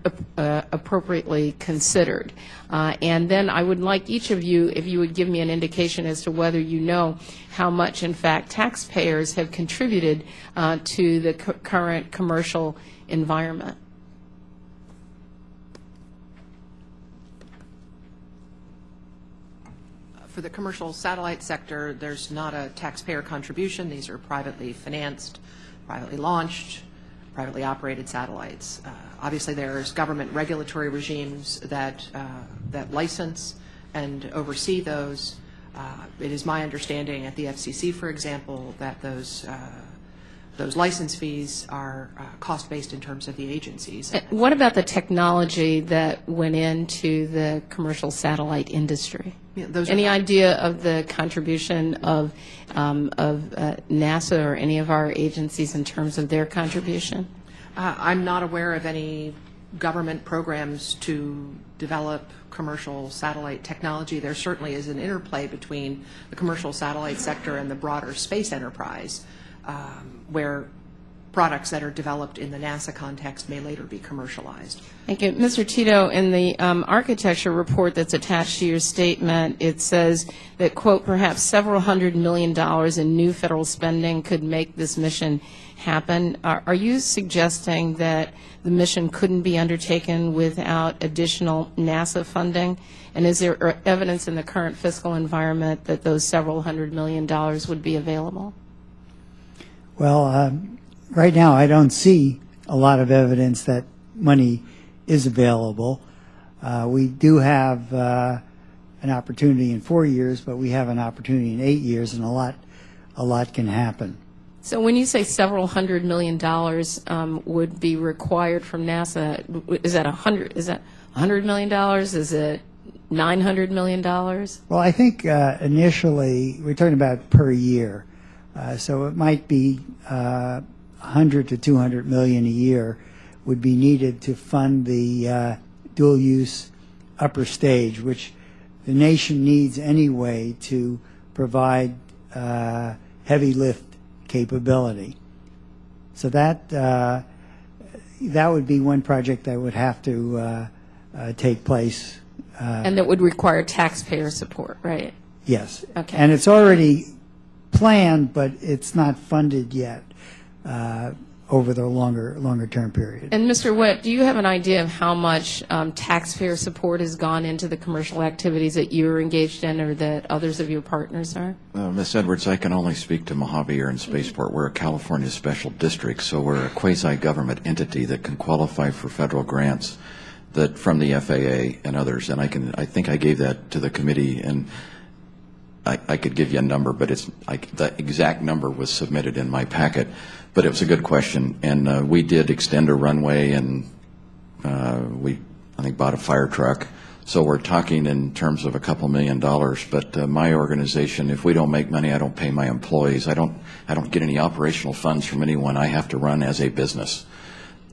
appropriately considered? And then I would like each of you, if you would give me an indication as to whether you know how much, in fact, taxpayers have contributed to the current commercial environment. For the commercial satellite sector, there's not a taxpayer contribution. These are privately financed, privately launched, privately operated satellites. Obviously, there's government regulatory regimes that license and oversee those. It is my understanding at the FCC, for example, that those license fees are cost-based in terms of the agencies. What about the technology that went into the commercial satellite industry? Any idea of the contribution of NASA or any of our agencies in terms of their contribution? I'm not aware of any government programs to develop commercial satellite technology. There certainly is an interplay between the commercial satellite sector and the broader space enterprise, where products that are developed in the NASA context may later be commercialized. Thank you. Mr. Tito, in the architecture report that's attached to your statement, it says that, quote, perhaps several $100 million in new federal spending could make this mission happen. Are you suggesting that the mission couldn't be undertaken without additional NASA funding? And is there evidence in the current fiscal environment that those several $100 million would be available? Well, right now I don't see a lot of evidence that money is available. We do have an opportunity in 4 years, but we have an opportunity in 8 years, and a lot can happen. So when you say several $100 million would be required from NASA, is that $100 million? Is it $900 million? Well, I think initially we're talking about per year, so it might be 100 to 200 million a year would be needed to fund the dual-use upper stage, which the nation needs anyway to provide heavy lift capability. So that would be one project that would have to take place. And that would require taxpayer support, right? Yes. Okay. And it's already planned, but it's not funded yet over the longer term period. And Mr. Witt, do you have an idea of how much taxpayer support has gone into the commercial activities that you're engaged in or that others of your partners are? Ms. Edwards, I can only speak to Mojave Air and Spaceport. We're a California special district, so we're a quasi-government entity that can qualify for federal grants that from the FAA and others. And I think I gave that to the committee, and I could give you a number, but the exact number was submitted in my packet. But it was a good question, and we did extend a runway, and we, I think, bought a fire truck. So we're talking in terms of a couple $1 million. But my organization, if we don't make money, I don't pay my employees. I don't get any operational funds from anyone. I have to run as a business,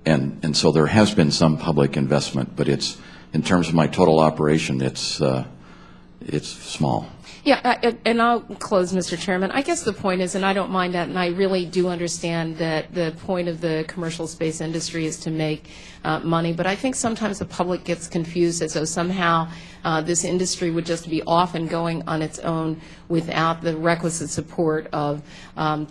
and so there has been some public investment, but it's in terms of my total operation, it's small. Yeah, and I'll close, Mr. Chairman. I guess the point is, and I don't mind that, and I really do understand that the point of the commercial space industry is to make money, but I think sometimes the public gets confused as though somehow this industry would just be off and going on its own without the requisite support of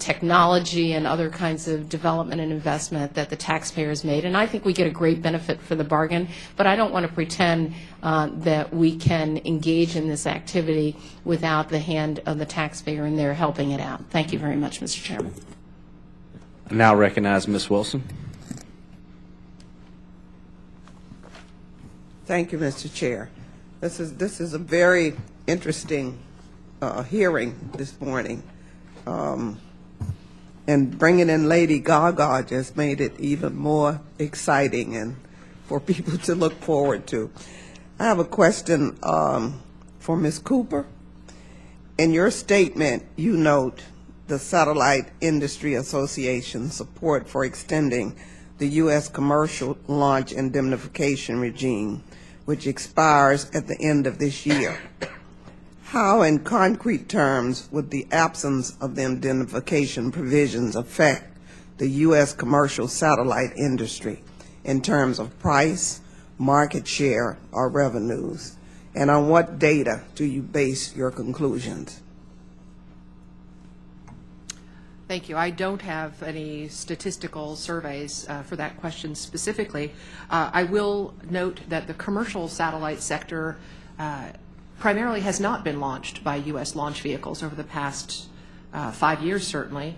technology and other kinds of development and investment that the taxpayers made. And I think we get a great benefit for the bargain, but I don't want to pretend that we can engage in this activity without the hand of the taxpayer in there helping it out. Thank you very much, Mr. Chairman. I now recognize Ms. Wilson. Thank you, Mr. Chair. This is a very interesting hearing this morning. And bringing in Lady Gaga just made it even more exciting and for people to look forward to. I have a question for Ms. Cooper. In your statement, you note the Satellite Industry Association support for extending the U.S. commercial launch indemnification regime, which expires at the end of this year. How, in concrete terms, would the absence of the indemnification provisions affect the U.S. commercial satellite industry in terms of price, market share, or revenues? And on what data do you base your conclusions? Thank you. I don't have any statistical surveys for that question specifically. I will note that the commercial satellite sector primarily has not been launched by U.S. launch vehicles over the past 5 years, certainly.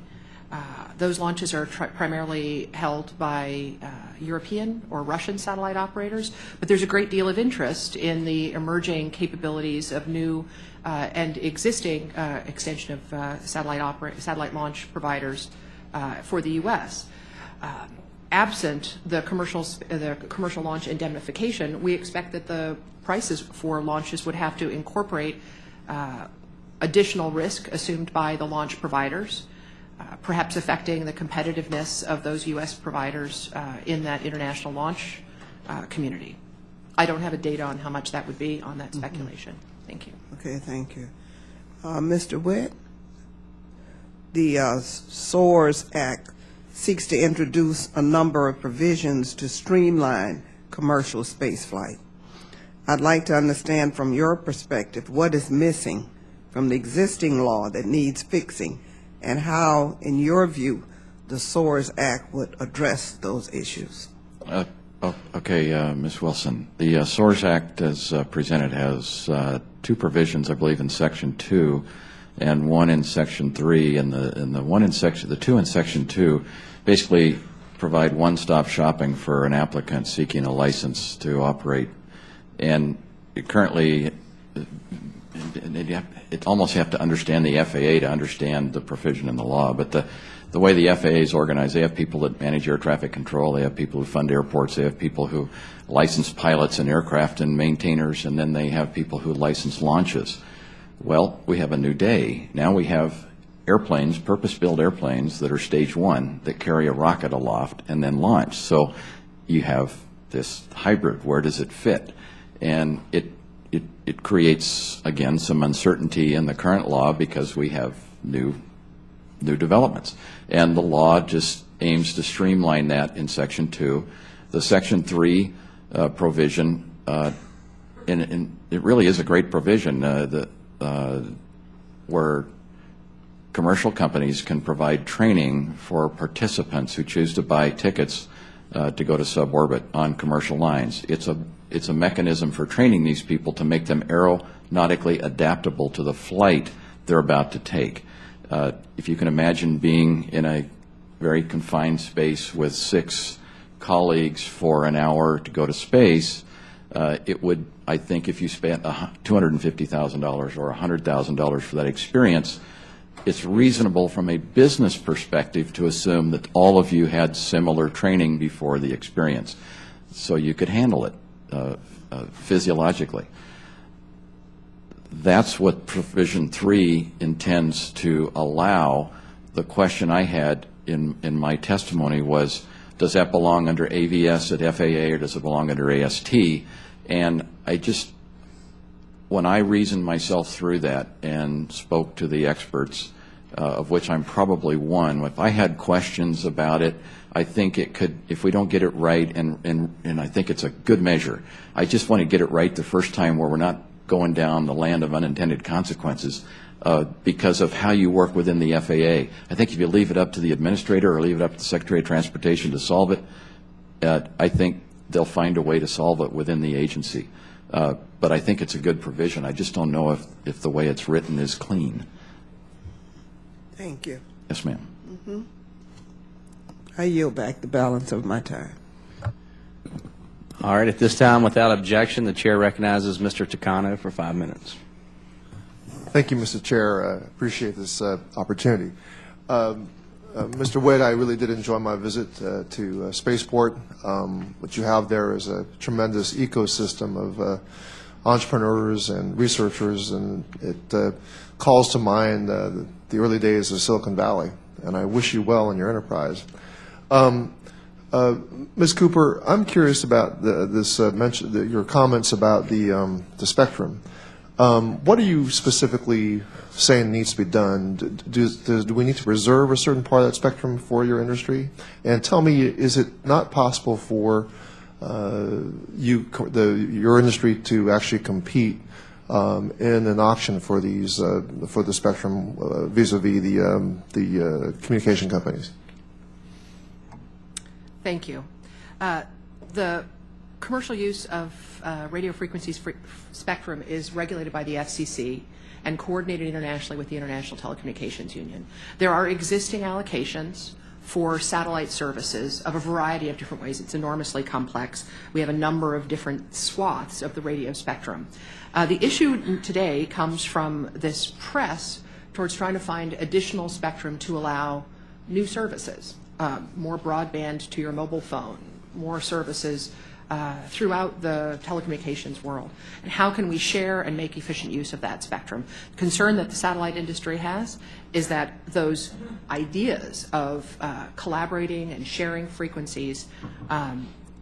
Those launches are primarily held by European or Russian satellite operators, but there's a great deal of interest in the emerging capabilities of new and existing extension of satellite launch providers for the U.S. Absent the commercial launch indemnification, we expect that the prices for launches would have to incorporate additional risk assumed by the launch providers, perhaps affecting the competitiveness of those U.S. providers in that international launch community. I don't have a data on how much that would be on that speculation. Thank you. Okay, thank you. Mr. Witt, the SOARS Act seeks to introduce a number of provisions to streamline commercial spaceflight. I'd like to understand from your perspective what is missing from the existing law that needs fixing, and how, in your view, the SOARS Act would address those issues. Okay, Ms. Wilson. The SOARS Act, as presented, has two provisions, I believe, in Section 2 and one in Section 3. And the two in Section 2 basically provide one-stop shopping for an applicant seeking a license to operate. And currently, it almost have to understand the FAA to understand the provision in the law. But the way the FAA is organized, they have people that manage air traffic control, they have people who fund airports, they have people who license pilots and aircraft and maintainers, and then they have people who license launches. Well, we have a new day. Now we have airplanes, purpose-built airplanes that are stage one that carry a rocket aloft and then launch. So you have this hybrid. Where does it fit? And it creates, again, some uncertainty in the current law because we have new developments. And the law just aims to streamline that in Section 2. The Section 3 provision, and it really is a great provision, where commercial companies can provide training for participants who choose to buy tickets to go to suborbit on commercial lines. It's a mechanism for training these people to make them aeronautically adaptable to the flight they're about to take. If you can imagine being in a very confined space with 6 colleagues for an hour to go to space, it would, I think, if you spent $250,000 or $100,000 for that experience, it's reasonable from a business perspective to assume that all of you had similar training before the experience, so you could handle it physiologically. That's what Provision 3 intends to allow. The question I had in my testimony was, does that belong under AVS at FAA or does it belong under AST? And when I reasoned myself through that and spoke to the experts, of which I'm probably one, if I had questions about it, I think it could, if we don't get it right, and I think it's a good measure, I just want to get it right the first time where we're not going down the land of unintended consequences because of how you work within the FAA. I think if you leave it up to the administrator or leave it up to the Secretary of Transportation to solve it, I think they'll find a way to solve it within the agency. But I think it's a good provision. I just don't know if the way it's written is clean. Thank you. Yes, ma'am. Mm-hmm. I yield back the balance of my time. All right. At this time, without objection, the chair recognizes Mr. Takano for 5 minutes. Thank you, Mr. Chair. I appreciate this opportunity. Mr. Witt, I really did enjoy my visit to Spaceport. What you have there is a tremendous ecosystem of entrepreneurs and researchers, and it calls to mind the early days of Silicon Valley, and I wish you well in your enterprise. Ms. Cooper, I'm curious about your comments about the spectrum. What are you specifically saying needs to be done? Do we need to reserve a certain part of that spectrum for your industry? And tell me, is it not possible for your industry to actually compete in an auction for the spectrum vis-a-vis the communication companies? Thank you. Commercial use of radio frequencies spectrum is regulated by the FCC and coordinated internationally with the International Telecommunications Union. There are existing allocations for satellite services of a variety of different ways. It's enormously complex. We have a number of different swaths of the radio spectrum. The issue today comes from this press towards trying to find additional spectrum to allow new services, more broadband to your mobile phone, more services throughout the telecommunications world. And how can we share and make efficient use of that spectrum? The concern that the satellite industry has is that those ideas of collaborating and sharing frequencies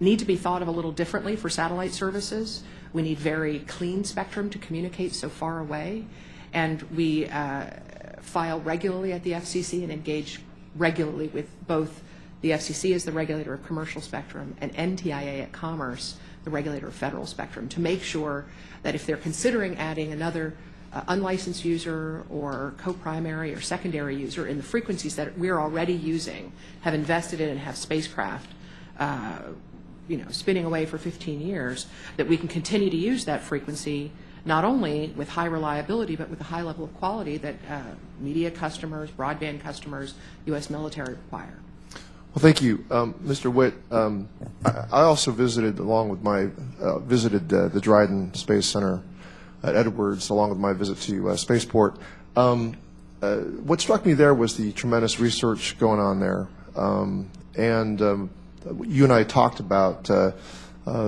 need to be thought of a little differently for satellite services. We need very clean spectrum to communicate so far away. And we file regularly at the FCC and engage regularly with both the FCC as the regulator of commercial spectrum and NTIA at Commerce, the regulator of federal spectrum, to make sure that if they're considering adding another unlicensed user or co-primary or secondary user in the frequencies that we're already using, have invested in and have spacecraft spinning away for 15 years, that we can continue to use that frequency not only with high reliability but with a high level of quality that media customers, broadband customers, U.S. military require. Well, thank you, Mr. Witt. I also visited, visited the Dryden Space Center at Edwards, along with my visit to Spaceport. What struck me there was the tremendous research going on there, and you and I talked about the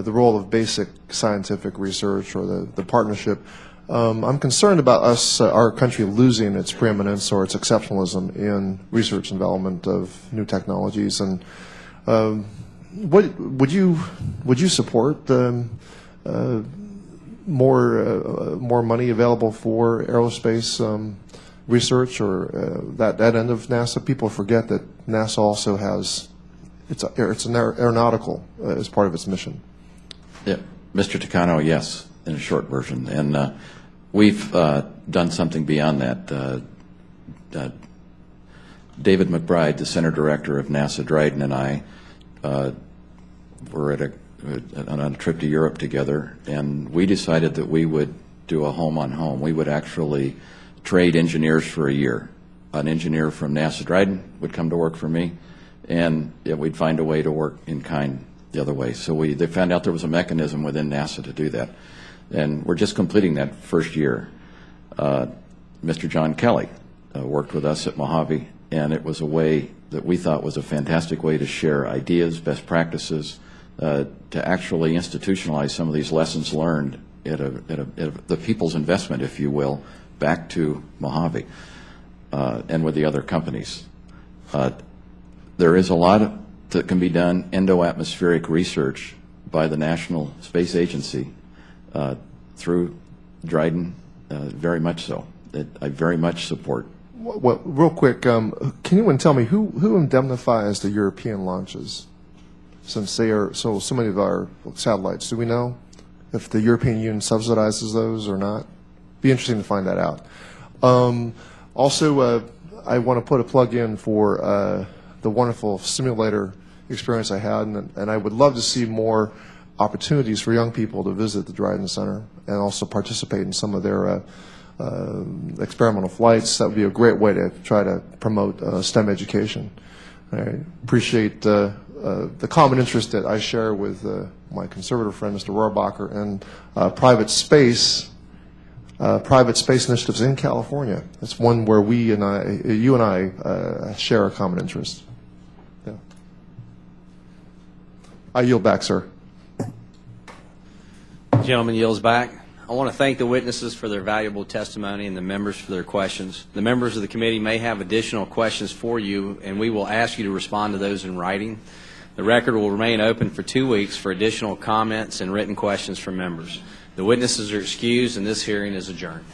role of basic scientific research or the partnership. I'm concerned about our country losing its preeminence or its exceptionalism in research and development of new technologies. And would you support more money available for aerospace research or that end of NASA? People forget that NASA also has it's an aeronautical as part of its mission. Yeah, Mr. Takano, yes, in a short version, and we've done something beyond that. David McBride, the center director of NASA Dryden, and I were on a trip to Europe together, and we decided that we would do a home-on-home. We would actually trade engineers for a year. An engineer from NASA Dryden would come to work for me, and we'd find a way to work in kind the other way. So they found out there was a mechanism within NASA to do that. And we're just completing that first year. Mr. John Kelly worked with us at Mojave, and it was a way that we thought was a fantastic way to share ideas, best practices, to actually institutionalize some of these lessons learned at the people's investment, if you will, back to Mojave and with the other companies. There is a lot that can be done, endo-atmospheric research by the National Space Agency through Dryden, very much so. I very much support. Well, real quick, can anyone tell me who indemnifies the European launches, since they are so many of our satellites? Do we know if the European Union subsidizes those or not? Be interesting to find that out. Also, I want to put a plug in for the wonderful simulator experience I had, and I would love to see more opportunities for young people to visit the Dryden Center and also participate in some of their experimental flights. That would be a great way to try to promote STEM education. I appreciate the common interest that I share with my conservative friend, Mr. Rohrabacher, and private space initiatives in California. It's one where you and I share a common interest. Yeah. I yield back, sir. Gentleman yields back. I want to thank the witnesses for their valuable testimony and the members for their questions. The members of the committee may have additional questions for you, and we will ask you to respond to those in writing. The record will remain open for 2 weeks for additional comments and written questions from members. The witnesses are excused, and this hearing is adjourned.